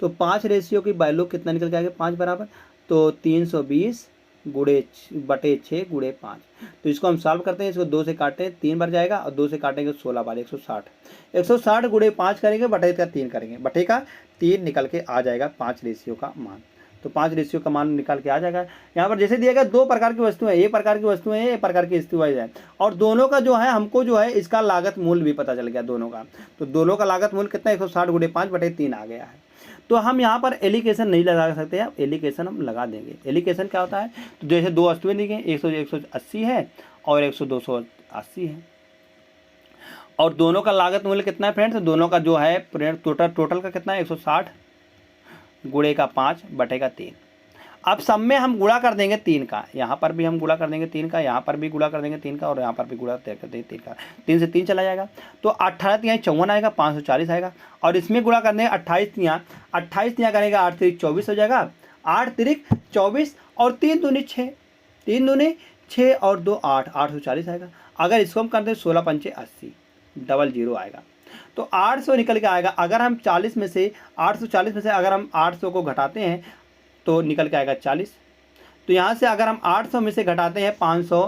तो 5 रेशियो की वैल्यू कितना निकल के आएगा 5 बराबर, तो 320 बटे 6 गुणे 5। तो इसको हम सॉल्व करते हैं, इसको 2 से काटते हैं 3 बार जाएगा और 2 से काटेंगे 16 बार 160, 160 गुणे 5 करेंगे बटे का 3 करेंगे, बटे का 3 निकल के आ जाएगा 5 रेशियो का मान। तो 5 रेशियो का मान निकाल के आ जाएगा। यहाँ पर जैसे दिया गया 2 प्रकार की वस्तुएं, ए प्रकार की वस्तुएं ए प्रकार की वस्तु वाइज है, और दोनों का जो है हमको जो है इसका लागत मूल्य भी पता चल गया दोनों का। तो दोनों का लागत मूल्य कितना 160 गुणे 5 बटे 3 आ गया है। तो हम यहाँ पर एलिकेशन नहीं लगा सकते हैं, एलिकेशन हम लगा देंगे। एलिकेशन क्या होता है, तो जैसे 2 वस्तुएं दी गई 180 है और 280 है, और दोनों का लागत मूल्य कितना है फ्रेंड्स, दोनों का जो है टोटल का कितना है 160 गुणे का 5 बटे का 3। अब सब में हम गुणा कर देंगे 3 का, यहाँ पर भी हम गुणा कर देंगे 3 का, यहाँ पर भी गुणा कर देंगे 3 का, और यहाँ पर भी गुणा कर देंगे 3 का। 3 से 3 चला जाएगा तो 18 तियाँ 54 आएगा, 540 आएगा। और इसमें गुणा करने 28 तियाँ करेंगे 8 तिरिक 24 हो जाएगा, 8 तिरिक 24 और 3 दूनी 6, 3 दूनी 6 और 2 8, 840 आएगा। अगर इसको हम करते हैं 16 पंचे 80, 00 आएगा। तो 800 निकल के आएगा। अगर हम 40 में से 840 में से अगर हम 800 को घटाते हैं तो निकल के आएगा 40। तो यहाँ से अगर हम 800 में से घटाते हैं 500,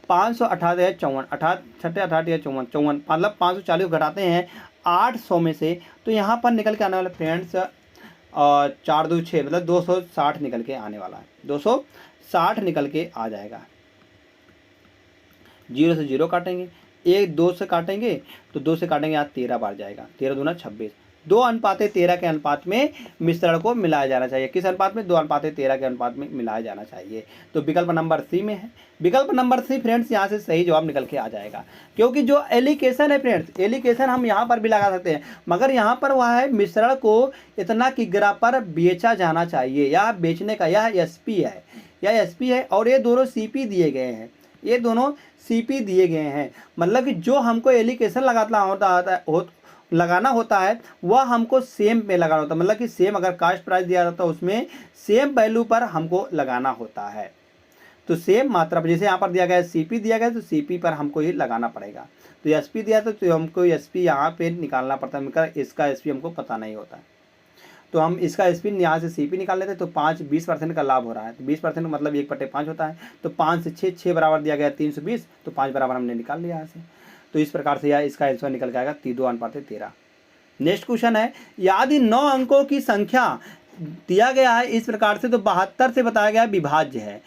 558 है 54, 58 या 54, मतलब 540 घटाते हैं 800 में से, तो यहाँ पर निकल के आने वाला फ्रेंड्स 4 2 6 मतलब 260 निकल के आने वाला है, 260 निकल के आ जाएगा। 0 से 0 काटेंगे, 1 2 से काटेंगे तो 2 से काटेंगे यहाँ 13 बार जाएगा, 13 दूना 26। 2:13 के अनुपात में मिश्रण को मिलाया जाना चाहिए। किस अनुपात में, 2:13 के अनुपात में मिलाया जाना चाहिए। तो विकल्प नंबर सी में है। विकल्प नंबर सी फ्रेंड्स यहाँ से सही जवाब निकल के आ जाएगा, क्योंकि जो एलिकेशन है फ्रेंड्स, एलिकेशन हम यहाँ पर भी लगा सकते हैं, मगर यहाँ पर वह है मिश्रण को इतना किग्रा पर बेचा जाना चाहिए, या बेचने का, यह एसपी है, यह एसपी है, और ये दोनों सीपी दिए गए हैं, ये दोनों सीपी दिए गए हैं। मतलब कि जो हमको एलिकेशन लगाना होता है वह हमको सेम पे लगाना होता है, मतलब कि सेम अगर कास्ट प्राइस दिया जाता है उसमें सेम वैल्यू पर हमको लगाना होता है। तो सेम मात्रा पर, जैसे यहाँ पर दिया गया है सीपी दिया गया है तो सीपी पर हमको ही लगाना पड़ेगा। तो एसपी दिया तो हमको एसपी यहाँ पे निकालना पड़ता है, मगर इसका एसपी हमको पता नहीं होता है, तो हम इसका एसपी यहाँ से सीपी निकाल लेते हैं। तो 20% का लाभ हो रहा है, तो 20% मतलब 1/5 होता है। तो 5 से 6 बराबर दिया गया 320, तो 5 बराबर हमने निकाल लिया यहाँ से। तो इस प्रकार से यह इसका आंसर निकल के आएगा 2:13। नेक्स्ट क्वेश्चन है, यदि 9 अंकों की संख्या दिया गया है इस प्रकार से, तो 72 से बताया गया विभाज्य है,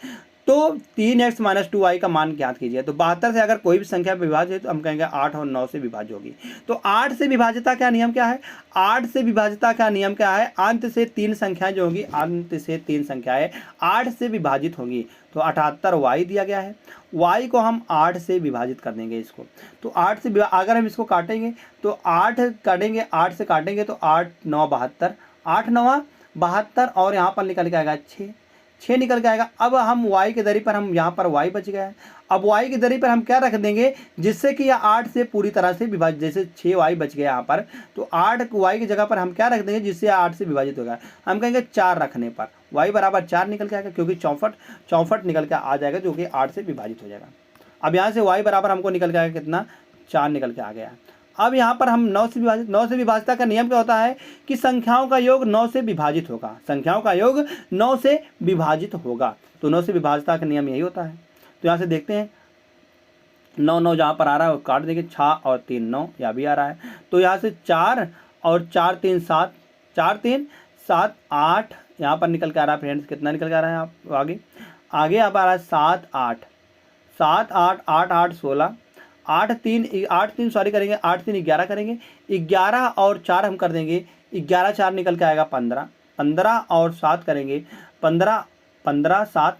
तो 3x - 2y का मान ज्ञात कीजिए। तो 72 से अगर कोई भी संख्या विभाज्य है तो हम कहेंगे 8 और 9 से विभाज्य होगी। तो 8 से विभाज्यता का नियम क्या है, 8 से विभाज्यता का नियम क्या है, अंत से 3 संख्याएं जो होंगी, अंत से 3 संख्याएं 8 से विभाजित होंगी। तो 78 y दिया गया है, y को हम 8 से विभाजित कर देंगे इसको। तो 8 से अगर हम इसको काटेंगे तो 8 काटेंगे, 8 से काटेंगे तो 8 9 72, 8 9 72, और यहाँ पर निकल के आएगा 6 निकल के आएगा। अब हम y की दरी पर, हम यहाँ पर y बच गया है, अब y की दरी पर हम क्या रख देंगे जिससे कि यह 8 से पूरी तरह से विभाजित, जैसे 6y बच गया यहाँ पर, तो 8 y की जगह पर हम क्या रख देंगे जिससे 8 से विभाजित होगा, हम कहेंगे 4 रखने पर y बराबर 4 निकल के आएगा, क्योंकि 64 निकल के आ जाएगा जो कि 8 से विभाजित हो जाएगा। अब यहाँ से y बराबर हमको निकल के आएगा कितना, 4 निकल के आ गया। अब यहाँ पर हम 9 से विभाजित का नियम क्या होता है कि संख्याओं का योग 9 से विभाजित होगा, संख्याओं का योग 9 से विभाजित होगा। तो 9 से विभाजित का नियम यही होता है। तो यहाँ से देखते हैं 9 9 जहाँ पर आ रहा है वो काट देंगे, 6 और 3 9, यह भी आ रहा है। तो यहाँ से 4 और 4 3 7, 4 3 7 8 यहाँ पर निकल के आ रहा है फ्रेंड्स, कितना निकल के आ रहा है आप आगे यहाँ पर आ रहा है 7 8 7 8 8 8 16, 8 3 सॉरी करेंगे, 8 3 11 करेंगे, 11 और 4 हम कर देंगे, 11 4 निकल के आएगा 15, 15 और 7 करेंगे 15 15 7,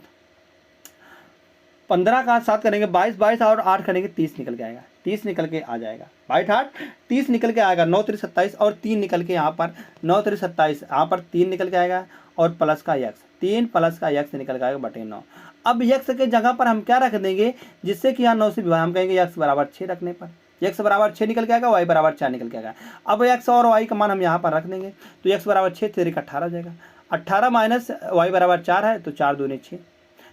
15 का 7 करेंगे 22, 22 और 8 करेंगे 30 निकल के आएगा, 30 निकल के आ जाएगा, 30 निकल के आएगा, 9 3 27 और 3 निकल के यहाँ पर 9 3 27, यहाँ पर 3 निकल के आएगा और प्लस का x, 3 प्लस का x निकल के आएगा बटे 9। अब x के जगह पर हम क्या रख देंगे जिससे कि यहाँ 9 से विभाजित, हम कहेंगे x बराबर 6 रखने पर x बराबर 6 निकल के आएगा, y बराबर 4 निकल के आएगा। अब x और y का मान हम यहाँ पर रख देंगे, तो x बराबर 6 3 18 हो जाएगा, 18 माइनस y बराबर 4 है तो 4 दूनी 6,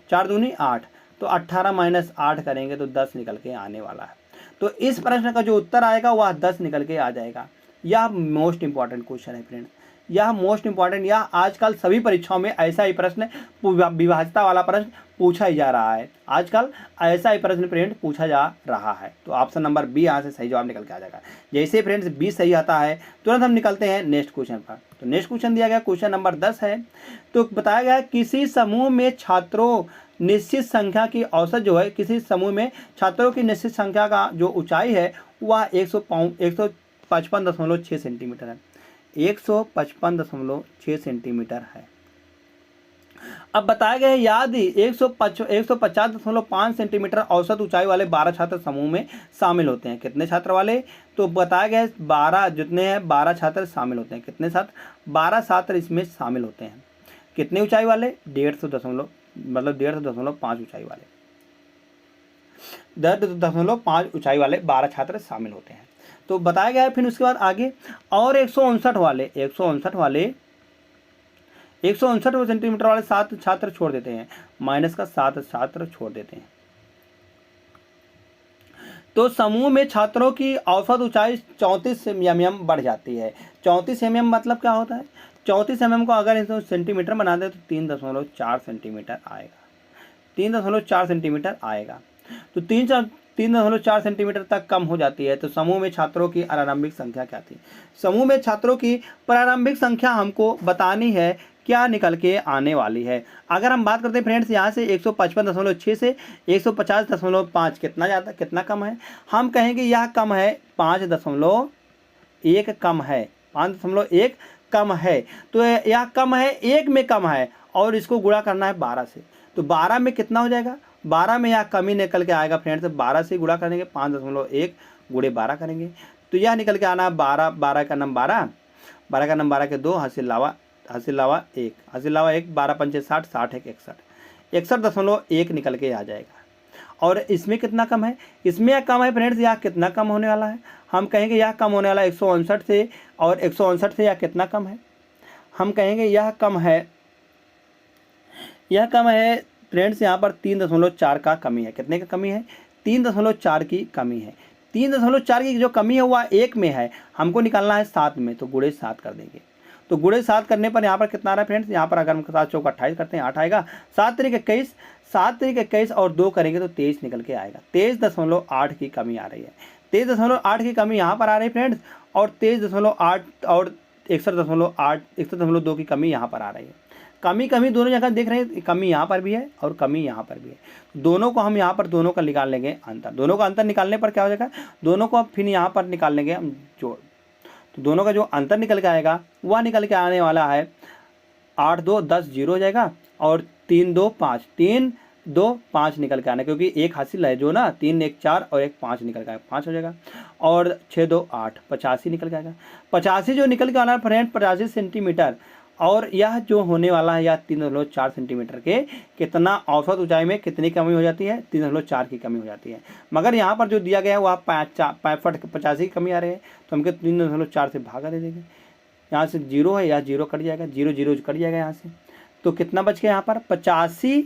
4 दूनी 8, तो 18 माइनस 8 करेंगे तो 10 निकल के आने वाला है। तो इस प्रश्न का जो उत्तर आएगा वह 10 निकल के आ जाएगा। यह मोस्ट इंपॉर्टेंट क्वेश्चन है फ्रेंड्स, यह मोस्ट इंपॉर्टेंट, यह आजकल सभी परीक्षाओं में ऐसा ही प्रश्न, विभाज्यता वाला प्रश्न पूछा ही जा रहा है। आजकल ऐसा ही प्रश्न फ्रेंड पूछा जा रहा है। तो ऑप्शन नंबर बी यहाँ से सही जवाब निकल के आ जाएगा। जैसे फ्रेंड्स बी सही आता है, तुरंत हम निकलते हैं नेक्स्ट क्वेश्चन पर। तो नेक्स्ट क्वेश्चन दिया गया क्वेश्चन नंबर 10 है। तो बताया गया किसी समूह में छात्रों निश्चित संख्या की औसत जो है, किसी समूह में छात्रों की निश्चित संख्या का जो ऊंचाई है वह 155.6 सेंटीमीटर है। 155.6 सेंटीमीटर है। अब बताया गया यदि 150.5 सेंटीमीटर औसत ऊंचाई वाले 12 छात्र समूह में शामिल होते हैं, कितने छात्र वाले? तो बताया गया 12 जितने हैं 12 छात्र शामिल होते हैं। कितने छात्र? 12 छात्र इसमें शामिल होते हैं। कितने ऊंचाई वाले? 150.5 ऊंचाई वाले, 150.5 ऊंचाई वाले 12 छात्र शामिल होते हैं। तो बताया गया है। फिर उसके बाद आगे और 159 वाले 159 सेंटीमीटर वाले 7 छात्र छोड़ देते हैं, माइनस का 7 छात्र छोड़ देते हैं। तो समूह में छात्रों की औसत ऊंचाई 34 mm बढ़ जाती है। 34 mm मतलब क्या होता है? 34 mm को अगर इसको सेंटीमीटर बना दे तो 3.4 सेंटीमीटर आएगा। 3.4 सेंटीमीटर आएगा। तो 3.4 सेंटीमीटर तक कम हो जाती है। तो समूह में छात्रों की प्रारंभिक संख्या क्या थी? समूह में छात्रों की प्रारंभिक संख्या हमको बतानी है, क्या निकल के आने वाली है। अगर हम बात करते हैं फ्रेंड्स यहाँ से 155.6 से 150.5 कितना ज़्यादा कितना कम है? हम कहेंगे यह कम है 5.1 कम है, 5.1 कम है। तो यह कम है, 1 में कम है और इसको गुणा करना है 12 से। तो 12 में कितना हो जाएगा? 12 में यह कमी निकल के आएगा फ्रेंड्स। 12 से गुणा करेंगे, 5.1 गुणे 12 करेंगे तो यह निकल के आना है 12। 12 का नंबर 12, 12 का नंबर 12 के 2, हासिल लावा 1, हासिल लावा 1, 12 पंचे 60, 60 1 61, 61.1 निकल के आ जाएगा। और इसमें कितना कम है? इसमें यह कम है फ्रेंड्स। यह कितना कम होने वाला है? हम कहेंगे यह कम होने वाला है 159 से, और 159 से यह कितना कम है? हम कहेंगे यह कम है फ्रेंड्स यहाँ पर 3.4 का कमी है। कितने का कमी है? 3.4 की कमी है। 3.4 की जो कमी है वह 1 में है, हमको निकालना है 7 में। तो गुणे 7 कर देंगे। तो गुणे 7 करने पर यहाँ पर कितना आ रहा है फ्रेंड्स? यहाँ पर अगर हम 7 चौक 28 करते हैं 8 आएगा। 7 तरीके 21, 7 तरीके 21 और 2 करेंगे तो 23 निकल के आएगा। 23.8 की कमी आ रही है। 23.8 की कमी यहाँ पर आ रही है फ्रेंड्स, और 23.8 और 61.2 की कमी यहाँ पर आ रही है। कमी दोनों जगह देख रहे हैं, कमी यहाँ पर भी है और कमी यहाँ पर भी है। दोनों को हम यहाँ पर दोनों का निकाल लेंगे अंतर। दोनों का अंतर निकालने पर क्या हो जाएगा? दोनों को अब फिर यहाँ पर निकाल लेंगे हम जोड़। तो दोनों का जो अंतर निकल के आएगा वह निकल के आने वाला है 8 2 10 0 हो जाएगा, और 3 2 5 3 2 5 निकल के आना, क्योंकि एक हासिल है जो ना, 3 1 4 और 1 5 निकल के आएगा, 5 हो जाएगा। और 6 2 8 85 निकल के आएगा। 85 जो निकल के आना है फ्रेंड 85 सेंटीमीटर, और यह जो होने वाला है यह 3.4 सेंटीमीटर के कितना औसत ऊंचाई में कितनी कमी हो जाती है? 3.4 की कमी हो जाती है। मगर यहाँ पर जो दिया गया है वह 85 की कमी आ रही है, तो हमको 3.4 से भागा दे देंगे। यहाँ से 0 है, यह 0 कट जाएगा, 0 0 कट जाएगा यहाँ से। तो कितना बच गया यहाँ पर? 85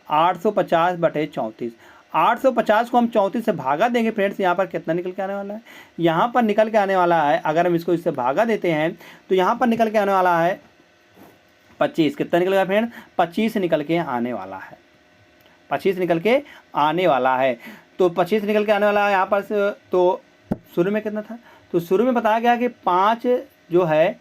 850/34। 850 को हम 34 से भागा देंगे फ्रेंड्स। यहाँ पर कितना निकल के आने वाला है? यहाँ पर निकल के आने वाला है, अगर हम इसको इससे भागा देते हैं तो यहाँ पर निकल के आने वाला है 25। कितना निकल गया फ्रेंड? 25 निकल के आने वाला है। 25 निकल के आने वाला है। तो 25 निकल के आने वाला है यहाँ पर। तो शुरू में कितना था? तो शुरू में बताया गया कि 5 जो है,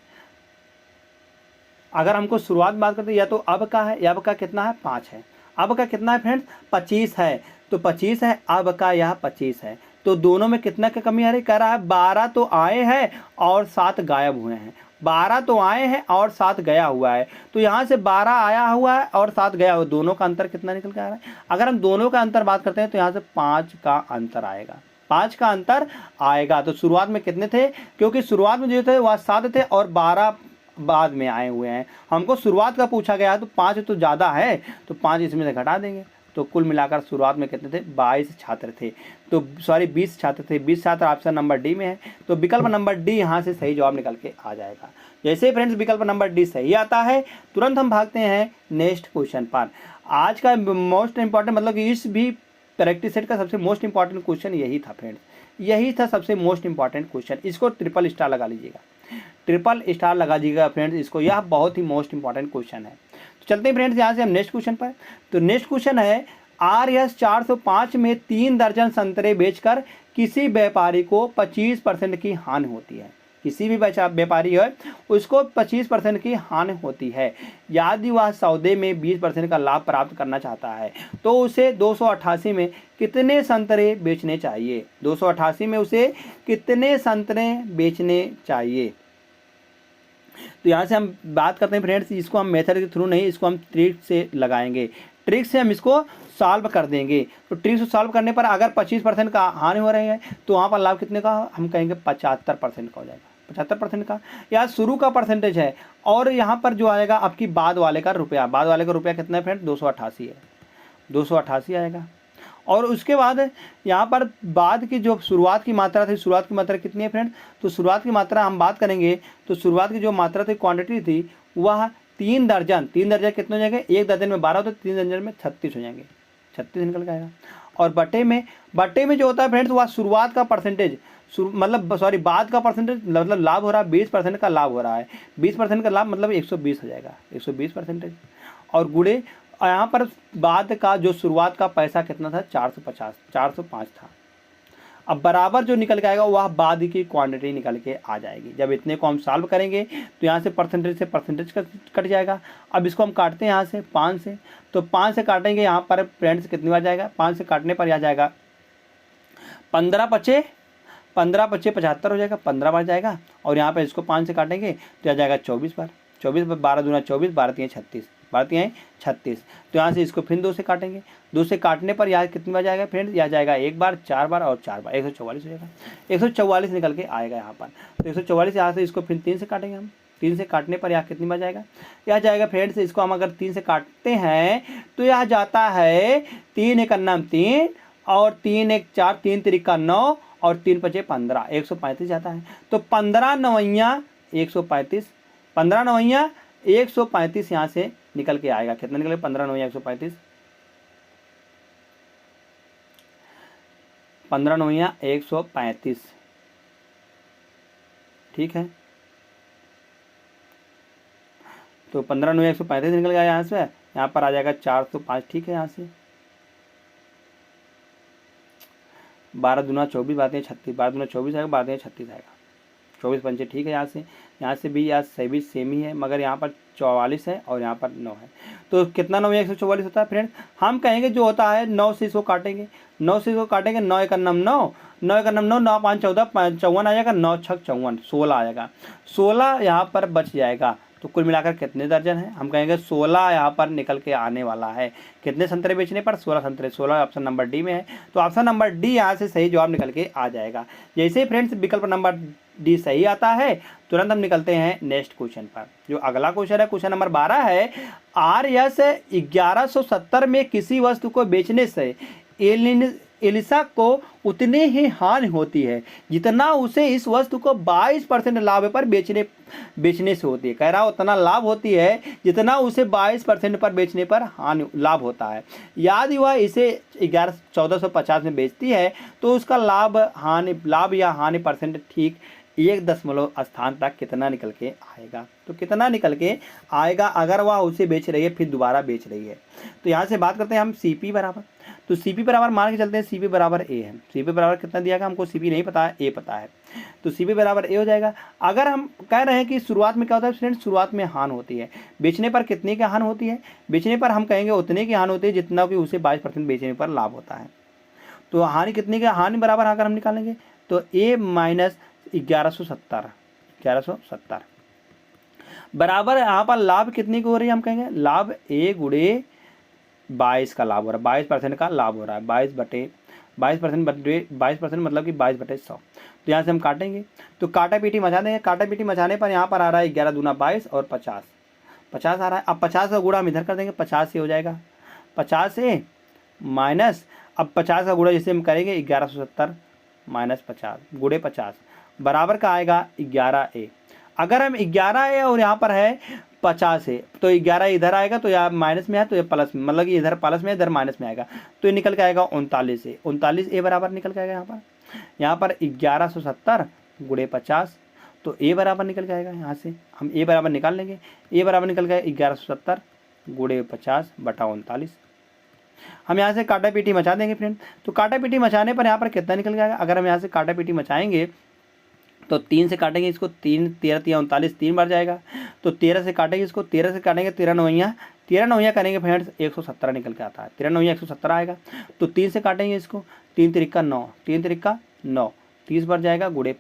अगर हमको शुरुआत बात करते हैं, या तो अब का है, या अब का कितना है? 5 है। अब का कितना है फ्रेंड्स? 25 है। तो 25 है, अब का यह 25 है। तो दोनों में कितना की कमी आ रही? कह रहा है 12 तो आए हैं और 7 गायब हुए हैं। 12 तो आए हैं और 7 गया हुआ है। तो यहाँ से 12 आया हुआ है और 7 गया हुआ है, दोनों का अंतर कितना निकल के आ रहा है? अगर हम दोनों का अंतर बात करते हैं तो यहाँ से 5 का अंतर आएगा। 5 का अंतर आएगा। तो शुरुआत में कितने थे? क्योंकि शुरुआत में जो थे वह 7 थे और 12 बाद में आए हुए हैं। हमको शुरुआत का पूछा गया है, तो 5 तो ज़्यादा है, तो 5 इसमें से घटा देंगे। तो कुल मिलाकर शुरुआत में कितने थे? 22 छात्र थे। तो सॉरी 20 छात्र थे। 20 छात्र ऑप्शन नंबर डी में है। तो विकल्प नंबर डी यहाँ से सही जवाब निकल के आ जाएगा। जैसे फ्रेंड्स विकल्प नंबर डी सही आता है, तुरंत हम भागते हैं नेक्स्ट क्वेश्चन पर। आज का मोस्ट इंपॉर्टेंट, मतलब कि इस भी प्रैक्टिस सेट का सबसे मोस्ट इंपॉर्टेंट क्वेश्चन यही था फ्रेंड्स। यही था सबसे मोस्ट इंपॉर्टेंट क्वेश्चन। इसको ट्रिपल स्टार लगा लीजिएगा। ट्रिपल स्टार लगा दीजिएगा फ्रेंड्स इसको, यह बहुत ही मोस्ट इंपॉर्टेंट क्वेश्चन है। तो चलते हैं फ्रेंड्स यहाँ से हम नेक्स्ट क्वेश्चन पर। तो नेक्स्ट क्वेश्चन है RS 405 में 3 दर्जन संतरे बेचकर किसी व्यापारी को 25% की हानि होती है। किसी भी व्यापारी है उसको 25% की हानि होती है। यदि वह सौदे में 20% का लाभ प्राप्त करना चाहता है तो उसे 288 में कितने संतरे बेचने चाहिए। 288 में उसे कितने संतरे बेचने चाहिए। तो यहाँ से हम बात करते हैं फ्रेंड्स, इसको हम मेथड के थ्रू नहीं, इसको हम ट्रिक से लगाएंगे। ट्रिक से हम इसको सॉल्व कर देंगे। तो ट्रिक से सॉल्व करने पर अगर 25% का हानि हो रही है तो वहाँ पर लाभ कितने का, हम कहेंगे 75% का हो जाएगा। 75% का या शुरू का परसेंटेज है, और यहाँ पर जो आएगा आपकी बाद वाले का रुपया, बाद वाले का रुपया कितना है फ्रेंड, 288 है, 288 आएगा। और उसके बाद यहाँ पर बाद की जो शुरुआत की मात्रा थी, शुरुआत की मात्रा कितनी है फ्रेंड, तो शुरुआत की मात्रा हम बात करेंगे तो शुरुआत की जो मात्रा थी, क्वांटिटी थी, वह 3 दर्जन। 3 दर्जन कितने हो जाएंगे, 1 दर्जन में 12 तो 3 दर्जन में 36 हो जाएंगे, 36 निकल के आएगा। और बटे में जो होता है फ्रेंड्स वह शुरुआत का परसेंटेज, मतलब सॉरी बाद का परसेंटेज, मतलब लाभ हो रहा है 20% का लाभ हो रहा है, 20% का लाभ मतलब 120 हो जाएगा, 120%। और गुणे यहाँ पर बाद का जो शुरुआत का पैसा कितना था, 405 था। अब बराबर जो निकल के आएगा वह बाद की क्वांटिटी निकल के आ जाएगी। जब इतने को हम सॉल्व करेंगे तो यहाँ से परसेंटेज कट जाएगा। अब इसको हम काटते हैं यहाँ से 5 से, तो 5 से काटेंगे यहाँ पर फ्रेंड्स कितनी बार जाएगा, 5 से काटने पर यह जाएगा 15 पचे 75 हो जाएगा, 15 बार जाएगा। और यहाँ पर इसको 5 से काटेंगे तो यह जाएगा 24 बार, 24 बार 12 दूना 24, 12 3 36, 12 3 36। तो यहाँ से इसको फिर 2 से काटेंगे, 2 से काटने पर यहाँ कितनी बार जाएगा फ्रेंड्स, यह जाएगा 1 बार, 4 बार और 4 बार, 144 हो जाएगा, 144 निकल के आएगा यहाँ पर। तो 144 यहाँ से इसको फिर 3 से काटेंगे हम, 3 से काटने पर यहाँ कितनी बार जाएगा, यह जाएगा फ्रेंड्स, इसको हम अगर 3 से काटते हैं तो यह जाता है 3 एक अन्ना 3 और 3 एक 4, 3 तिरिका 9 और 3 पचे 15, 135 जाता है। तो 15 नवैया 135, 15 नवैया 135 यहाँ से निकल के आएगा। कितना निकलेगा, 15 नवैया 135, 15 नवैया 135, ठीक है। तो 15 नवैया 135 निकल गया यहाँ से, यहाँ पर आ जाएगा 405, ठीक है। यहाँ से 12 दूना 24, 12 36, 12 दूना 24 आएगा, 12 36 आएगा, 24 पंचे, ठीक है। यहाँ से भी यार सभी सेम ही है, मगर यहाँ पर 44 है और यहाँ पर 9 है। तो कितना 9 या 144 होता है फ्रेंड, हम कहेंगे जो होता है 9 से इसको काटेंगे, 9 से इसको काटेंगे, 9 एक अन्नम 9, 9 एक अन्नम 9, 9 5 14, 54 आ जाएगा, 9 6 54, 16 आ जाएगा, 16 यहाँ पर बच जाएगा। तो कुल मिलाकर कितने दर्जन है, हम कहेंगे 16 यहाँ पर निकल के आने वाला है। कितने संतरे बेचने पर, 16 संतरे, 16 ऑप्शन नंबर डी में है। तो ऑप्शन नंबर डी यहाँ से सही जवाब निकल के आ जाएगा। जैसे ही फ्रेंड्स विकल्प नंबर डी सही आता है तुरंत हम निकलते हैं नेक्स्ट क्वेश्चन पर। जो अगला क्वेश्चन है, क्वेश्चन नंबर 12 है, RS 1170 में किसी वस्तु को बेचने से एलिसा को उतनी ही हानि होती है जितना उसे इस वस्तु को 22% लाभ पर बेचने से होती है। कह रहा उतना लाभ होती है जितना उसे 22% पर बेचने पर हानि लाभ होता है। यदि वह इसे 1450 में बेचती है तो उसका लाभ या हानि परसेंट ठीक 1 स्थान तक कितना निकल के आएगा। तो कितना निकल के आएगा अगर वह उसे बेच रही है फिर दोबारा बेच रही है। तो यहाँ से बात करते हैं हम CP बराबर, तो CP बराबर मान के चलते हैं CP बराबर A है। CP बराबर कितना दिया गया हमको, CP नहीं पता है, A पता है, तो CP बराबर A हो जाएगा। अगर हम कह रहे हैं कि शुरुआत में क्या होता है फ्रेंड्स, शुरुआत में हानि होती है, बेचने पर कितने की हानि होती है, बेचने पर हम कहेंगे उतने की हानि होती है जितना कि उसे 22% बेचने पर लाभ होता है। तो हानि कितने की, हानि बराबर अगर हम निकालेंगे तो A माइनस 1170 बराबर यहाँ पर लाभ कितने की हो रही है, हम कहेंगे लाभ A गुणे 22 का लाभ हो रहा है, 22% का लाभ हो रहा है, 22% मतलब कि 22/100। तो यहाँ से हम काटेंगे तो काटा पीटी मचा देंगे, काटा पीटी मचाने पर यहाँ पर आ रहा है 11 दूना 22 और 50 आ रहा है। अब 50 का गुणा हम इधर कर देंगे, 50 से हो जाएगा 50 से माइनस, अब 50 का गुणा जैसे हम करेंगे 1170 माइनस 50 गुणे 50 बराबर का आएगा 11A। अगर हम 11A और यहाँ पर है 50 है तो 11 इधर आएगा, तो यहाँ माइनस में है तो ये प्लस में, मतलब कि इधर प्लस में इधर माइनस में आएगा, तो ये निकल के आएगा 39A। 39A बराबर निकल के आएगा यहाँ पर 1170 गुणे 50, तो ए बराबर निकल के आएगा, यहाँ से हम ए बराबर निकाल लेंगे। ए बराबर निकल गया 1170 गुणे 50 बटा 39। हम यहाँ से काटा पीटी मचा देंगे फ्रेंड। तो काटा पीटी मचाने पर यहाँ पर कितना निकल जाएगा, अगर हम यहाँ से काटा पीटी मचाएंगे तो 3 से काटेंगे इसको, 3 13 3 39 3 बार जाएगा। तो 13 से काटेंगे इसको, 13 से काटेंगे 13 नौइयाँ करेंगे फ्रेंड्स 117 निकल के आता है, 13 नौइयाँ 117 आएगा। तो 3 से काटेंगे इसको, 3 तिरिक्का 9, 3 तिरिक्का 9, 30 बार जाएगा गुणे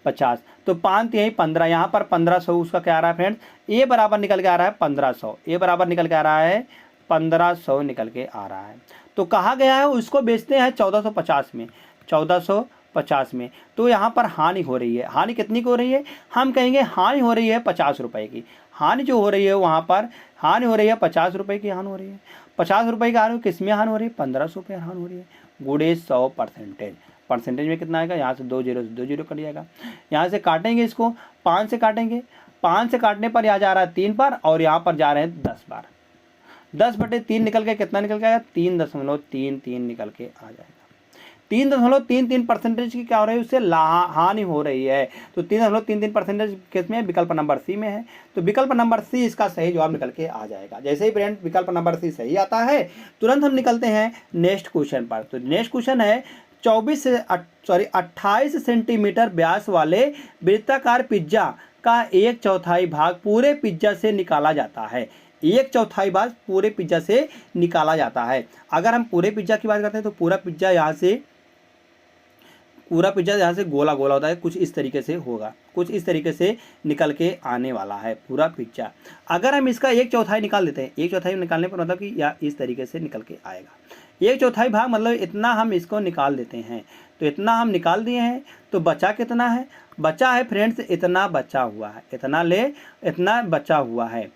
50। तो 5 तिहाई 15, यहाँ पर 1500 उसका क्या आ रहा है फ्रेंड्स, ए बराबर निकल के आ रहा है 1500, ए बराबर निकल के आ रहा है 1500 निकल के आ रहा है। तो कहा गया है उसको बेचते हैं 1450 में, 1450 में। तो यहाँ पर हानि हो रही है, हानि कितनी की हो रही है, हम कहेंगे हानि हो रही है 50 रुपये की। हानि जो हो रही है वहाँ पर हानि हो रही है 50 रुपये की हानि हो रही है। 50 रुपये की हानि किस में हानि हो रही है, 1500 रुपये हानि हो रही है गुणे 100%। परसेंटेज में कितना आएगा, यहाँ से 2 जीरो से 2 जीरो कट जाएगा। यहाँ से काटेंगे इसको, 5 से काटेंगे, 5 से काटने पर यहाँ जा रहा है 3 बार और यहाँ पर जा रहे हैं 10 बार। 10/3 निकल के कितना निकल के आएगा, 3.33 निकल के आ जाएगा। 3.33% की क्या हो रही है, उससे हानि हो रही है। तो 3.33% किस में, विकल्प नंबर सी में है। तो विकल्प नंबर सी इसका सही जवाब निकल के आ जाएगा। जैसे ही फ्रेंड विकल्प नंबर सी सही आता है तुरंत हम निकलते हैं नेक्स्ट क्वेश्चन पर। तो नेक्स्ट क्वेश्चन है 28 सेंटीमीटर व्यास वाले वृत्ताकार पिज्जा का 1/4 भाग पूरे पिज्जा से निकाला जाता है। 1/4 भाग पूरे पिज्जा से निकाला जाता है। अगर हम पूरे पिज्जा की बात करते हैं तो पूरा पिज्जा यहाँ से गोला गोला होता है, कुछ इस तरीके से होगा, कुछ इस तरीके से निकल के आने वाला है पूरा पिज्जा। अगर हम इसका 1/4 निकाल देते हैं, 1/4 निकालने पर मतलब कि या इस तरीके से निकल के आएगा। 1/4 भाग मतलब इतना हम इसको निकाल देते हैं। तो इतना हम निकाल दिए हैं, तो बचा कितना है, बचा है फ्रेंड्स इतना बचा हुआ है, इतना बचा हुआ है।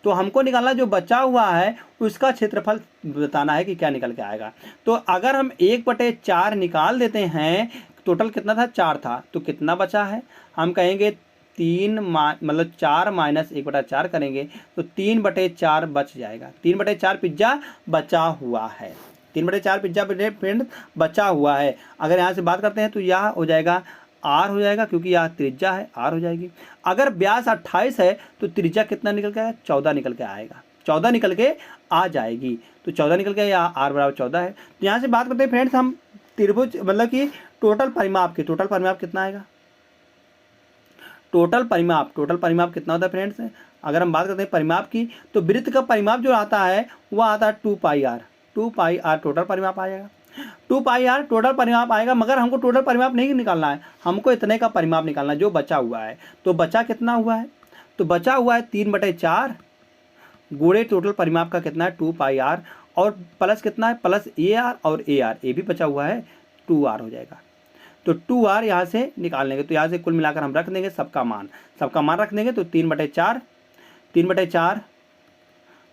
तो हमको निकालना जो बचा हुआ है उसका क्षेत्रफल बताना है कि क्या निकल के आएगा। तो अगर हम 1/4 निकाल देते हैं, टोटल कितना था, 4 था, तो कितना बचा है, हम कहेंगे 4 माइनस 1/4 करेंगे तो 3/4 बच जाएगा। 3/4 पिज्जा बचा हुआ है, 3/4 पिज्जा फ्रेंड बचा हुआ है। अगर यहाँ से बात करते हैं तो यह हो जाएगा आर हो जाएगा, क्योंकि यह त्रिज्या है, आर हो जाएगी। अगर व्यास 28 है तो त्रिज्या कितना निकल के आएगा, 14 निकल के आएगा, 14 निकल के आ जाएगी। तो 14 निकल के या आर बराबर 14 है। तो यहाँ से बात करते हैं फ्रेंड्स हम त्रिभुज मतलब कि टोटल परिमाप कितना आएगा, टोटल परिमाप कितना होता है फ्रेंड्स। अगर हम बात करते हैं परिमाप की तो वृत्त का परिमाप जो आता है वह आता है 2πr टोटल परिमाप आ जाएगा। 2πr टोटल परिमाप आएगा, मगर हमको टोटल परिमाप नहीं निकालना है, हमको इतने का परिमाप निकालना है जो बचा हुआ है। तो बचा कितना हुआ है, तो बचा हुआ है 3/4 गुणे टोटल परिमाप का कितना है 2πr और प्लस कितना है, प्लस AR और AR, ये भी बचा हुआ है 2r हो जाएगा। तो 2r यहाँ से निकाल लेंगे, तो यहाँ से कुल मिलाकर हम रख देंगे सबका मान रख देंगे। तो 3/4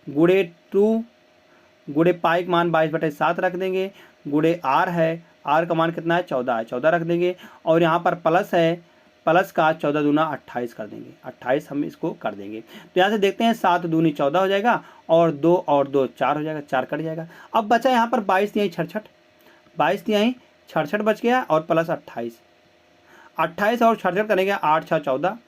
गुणे 2 गुणे पाई का मान 22/7 रख देंगे, गुणे r है, r का मान कितना है 14 है, 14 रख देंगे। और यहाँ पर प्लस है, प्लस का 14 दूना 28 कर देंगे, 28 हम इसको कर देंगे। तो यहाँ से देखते हैं 7 दूनी 14 हो जाएगा और 2 और 2 4 हो जाएगा, 4 कट जाएगा। अब बचा यहाँ पर 22 तिहाई 66 बच गया और प्लस 28 और 66 करेंगे 8 6 14,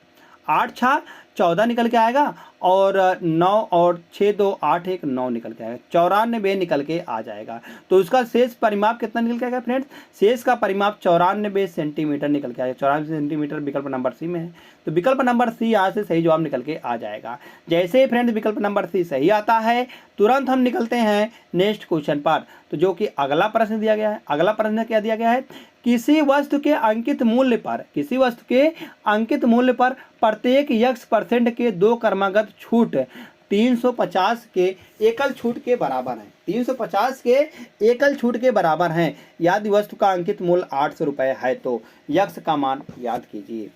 8 6 14 निकल के आएगा और 9 और 6 2 8 1 9 निकल के आएगा, 94 निकल के आ जाएगा। तो उसका शेष परिमाप कितना निकल के आएगा फ्रेंड्स, शेष का परिमाप 94 सेंटीमीटर निकल के आएगा। 94 सेंटीमीटर विकल्प नंबर सी में है। तो विकल्प नंबर सी यहाँ से सही जवाब निकल के आ जाएगा। जैसे ही फ्रेंड्स विकल्प नंबर सी सही आता है तुरंत हम निकलते हैं नेक्स्ट क्वेश्चन पर। तो जो कि अगला प्रश्न दिया गया है, अगला प्रश्न क्या दिया गया है, किसी वस्तु के अंकित मूल्य पर प्रत्येक x% के 2 क्रमागत छूट 350 के एकल छूट के बराबर है, 350 के एकल छूट के बराबर हैं। यदि वस्तु का अंकित मूल्य 800 रुपये है तो यक्स का मान ज्ञात कीजिए।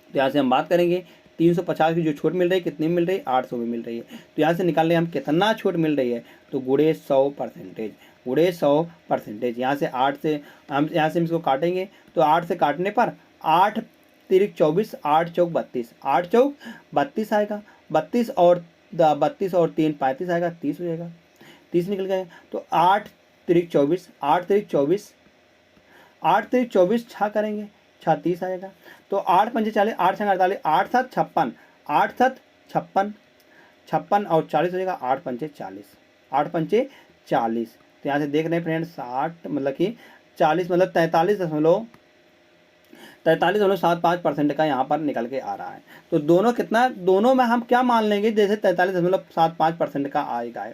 तो यहाँ से हम बात करेंगे 350 की जो छूट मिल रही है कितनी मिल रही है, 800 में मिल रही है। तो यहाँ से निकाल लें हम कितना छूट मिल रही है, तो गुणे 100%, यहाँ से 8 से हम यहाँ से इसको काटेंगे। तो 8 से काटने पर 8 तिरिक 24, 8 चौक 32, 8 चौक 32 आएगा, 32 और 3 35 आएगा, 30 हो जाएगा, 30 निकल गया। तो 8 तिरिक 24 8 3 24 छः करेंगे, 6 30 आएगा। तो 8 पंजे 40, 8 छः 48, 8 7 56, 8 7 56, 56 और 40 हो जाएगा, 8 पंचे 40, 8 पंचे 40। तो यहाँ से देख रहे हैं फ्रेंड्स 60 मतलब कि 40 मतलब 43.75% का यहाँ पर निकल के आ रहा है। तो दोनों कितना, दोनों में हम क्या मान लेंगे, जैसे 43.75% का आएगा।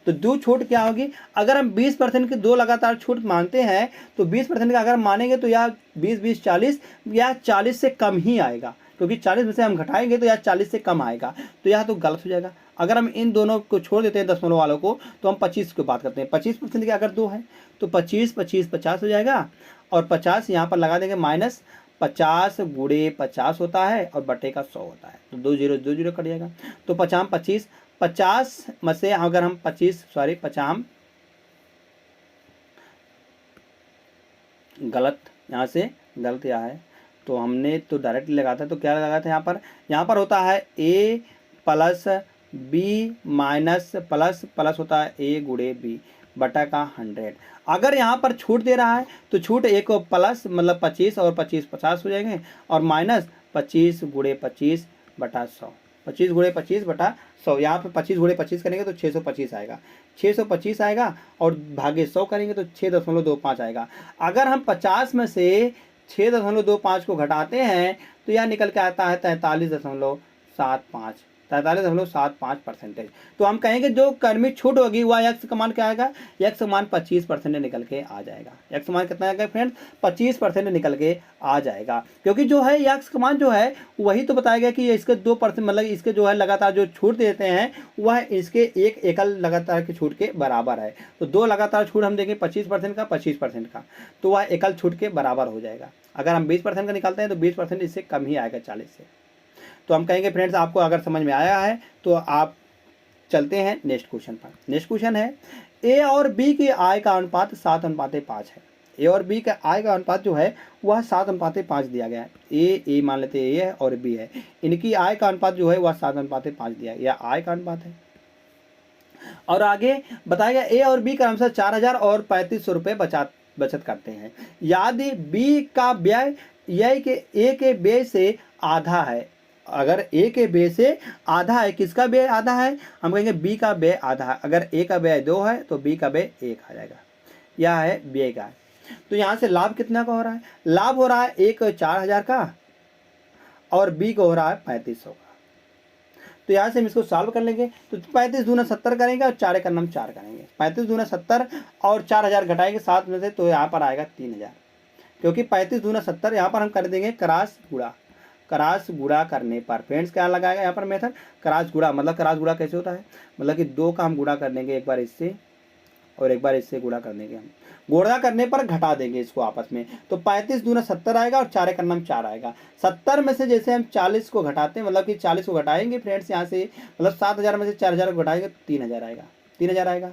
तो दो छूट क्या होगी, अगर हम 20% की दो लगातार छूट मानते हैं तो 20% का अगर मानेंगे तो या 20 40 या 40 से कम ही आएगा, क्योंकि 40 में से हम घटाएंगे तो या 40 से कम आएगा। तो यह तो गलत हो जाएगा। अगर हम इन दोनों को छोड़ देते हैं दशमलव वालों को, तो हम 25 की बात करते हैं। 25% के अगर दो है तो 25 25 50 हो जाएगा, और 50 यहाँ पर लगा देंगे माइनस 50 गुणे 50 होता है और बटे का 100 होता है। तो 2 जीरो कट जाएगा। तो 50 25, 50 में से अगर हम 50 गलत, यहाँ से गलत यह है, तो हमने तो डायरेक्टली लगाता है। तो क्या लगा था यहाँ पर होता है a plus B minus plus होता है a गुणे बी बटा का 100। अगर यहाँ पर छूट दे रहा है तो छूट एक प्लस मतलब 25 और 25 50 हो जाएंगे, और माइनस 25 गुणे 25 बटा 100, 25 गुणे 25 बटा 100। यहाँ पर 25 गुणे 25 करेंगे तो 625 आएगा, 625 आएगा, और भागे 100 करेंगे तो 6.25 आएगा। अगर हम 50 में से 6.25 को घटाते हैं तो यह निकल के आता है 43.75%। तो हम कहेंगे जो क्रमिक छूट होगी वह x का मान क्या आएगा, x का मान 25% निकल के आ जाएगा। x का मान कितना आएगा फ्रेंड्स, 25% निकल के आ जाएगा, क्योंकि जो है x का मान जो है वही तो बताया गया कि इसके 2% मतलब इसके जो है लगातार जो छूट देते हैं वह इसके एक एकल लगातार की छूट के बराबर है। तो दो लगातार छूट हम देंगे 25% का 25% का, तो वह एकल छूट के बराबर हो जाएगा। अगर हम 20% का निकालते हैं तो 20% इससे कम ही आएगा 40 से। तो हम कहेंगे फ्रेंड्स आपको अगर समझ में आया है तो आप चलते हैं नेक्स्ट क्वेश्चन पर। नेक्स्ट क्वेश्चन है ए और बी की आय का अनुपात 7:5 है। ए और बी का आय का अनुपात जो है वह 7:5 दिया गया है। ए मान लेते हैं ए है और बी है, इनकी आय का अनुपात जो है वह 7:5 दिया है, यह आय का अनुपात है। और आगे बताया गया ए और बी का अनुसार 4000 और 3500 रुपये बचत करते हैं। यदि बी का व्यय ए के व्यय से आधा है, अगर ए के व्यय से आधा है, किसका व्यय आधा है, हम कहेंगे बी का व्यय आधा है। अगर ए का व्यय 2 है तो बी का व्यय 1 आ जाएगा, यह है व्यय का। तो यहाँ से लाभ कितना का हो रहा है, लाभ हो रहा है एक 4000 का और बी को हो रहा है 3500 का। तो यहाँ से हम इसको सॉल्व कर लेंगे। तो 35 दूना 70 करेंगे और 4 का नाम 4 करेंगे। 35 दूना 70 और 4000 घटाएंगे 7 में से, तो यहाँ पर आएगा 3000, क्योंकि 35 दूना 70 यहाँ पर हम कर देंगे क्रॉस गुणा करने पर। फ्रेंड्स क्या लगाएगा यहाँ पर मेथड, क्रॉस गुणा। मतलब क्रॉस गुणा कैसे होता है, मतलब कि दो का हम गुणा कर देंगे, एक बार इससे और एक बार इससे गुणा कर देंगे। हम गुणा करने पर घटा देंगे इसको आपस में। तो 35 दूना 70 आएगा और 4 का नाम 4 आएगा। 70 में से जैसे हम 40 को घटाते हैं, मतलब कि 40 को घटाएंगे फ्रेंड्स यहाँ से, मतलब 7000 में से 4000 को घटाएंगे तो 3000 आएगा, 3000 आएगा।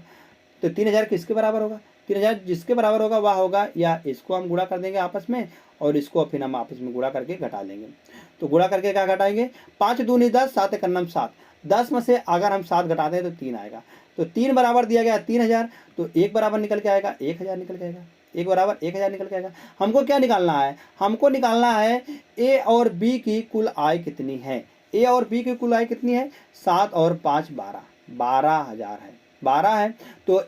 तो 3000 किसके बराबर होगा, 3000 जिसके बराबर होगा वह होगा, या इसको हम गुणा कर देंगे आपस में और इसको फिर हम आपस में गुणा करके घटा लेंगे। तो गुणा करके क्या घटाएंगे, 5 दूनी 10, 7 का नाम 7, 10 में से अगर हम 7 घटाते हैं तो 3 आएगा। तो 3 बराबर दिया गया 3000, तो 1 बराबर निकल के आएगा 1000 निकल के आएगा, 1 बराबर 1000 निकल के आएगा। हमको क्या निकालना है, हमको निकालना है ए और बी की कुल आय कितनी है। ए और बी की कुल आय कितनी है, 7 और 5 12, 12000 है, 12 है। तो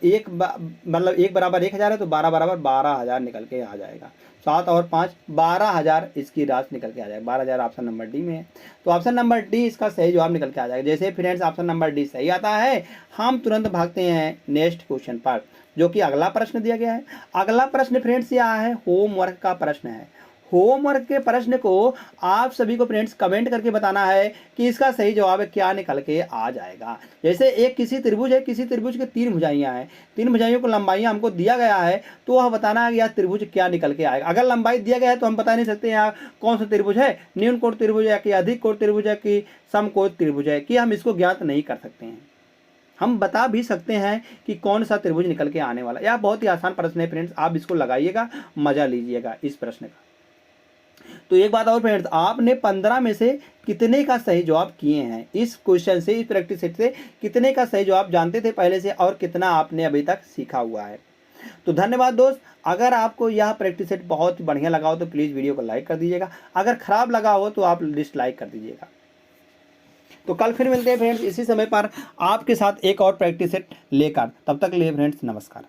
मतलब 1 बराबर 1000 है, तो 12 बराबर 12000 निकल के आ जाएगा। 7 और 5 12000 इसकी राशि निकल के आ जाएगा। 12000 ऑप्शन नंबर डी में है, तो ऑप्शन नंबर डी इसका सही जवाब निकल के आ जाएगा। जैसे फ्रेंड्स ऑप्शन नंबर डी सही आता है, हम तुरंत भागते हैं नेक्स्ट क्वेश्चन पर, जो कि अगला प्रश्न दिया गया है। अगला प्रश्न फ्रेंड्स यह है, होमवर्क का प्रश्न है। होमवर्क के प्रश्न को आप सभी को फ्रेंड्स कमेंट करके बताना है कि इसका सही जवाब क्या निकल के आ जाएगा। जैसे एक किसी त्रिभुज है, किसी त्रिभुज के 3 भुजाइयां हैं, 3 भुजाइयों को लंबाइयां हमको दिया गया है, तो वह बताना है कि यह त्रिभुज क्या निकल के आएगा। अगर लंबाई दिया गया है तो हम बता नहीं सकते यहाँ कौन सा त्रिभुज है, न्यून कोण त्रिभुज है कि अधिक कोण त्रिभुज है कि समकोण त्रिभुज है, कि हम इसको ज्ञात नहीं कर सकते हैं। हम बता भी सकते हैं कि कौन सा त्रिभुज निकल के आने वाला है। यह बहुत ही आसान प्रश्न है फ्रेंड्स, आप इसको लगाइएगा, मजा लीजिएगा इस प्रश्न का। तो एक बात और फ्रेंड्स, आपने 15 में से कितने का सही जवाब किए हैं इस क्वेश्चन से, इस प्रैक्टिस सेट से कितने का सही जवाब जानते थे पहले से और कितना आपने अभी तक सीखा हुआ है। तो धन्यवाद दोस्त। अगर आपको यह प्रैक्टिस सेट बहुत बढ़िया लगा हो तो प्लीज़ वीडियो को लाइक कर दीजिएगा, अगर ख़राब लगा हो तो आप डिसलाइक कर दीजिएगा। तो कल फिर मिलते हैं फ्रेंड्स इसी समय पर आपके साथ एक और प्रैक्टिस सेट लेकर, तब तक के लिए फ्रेंड्स नमस्कार।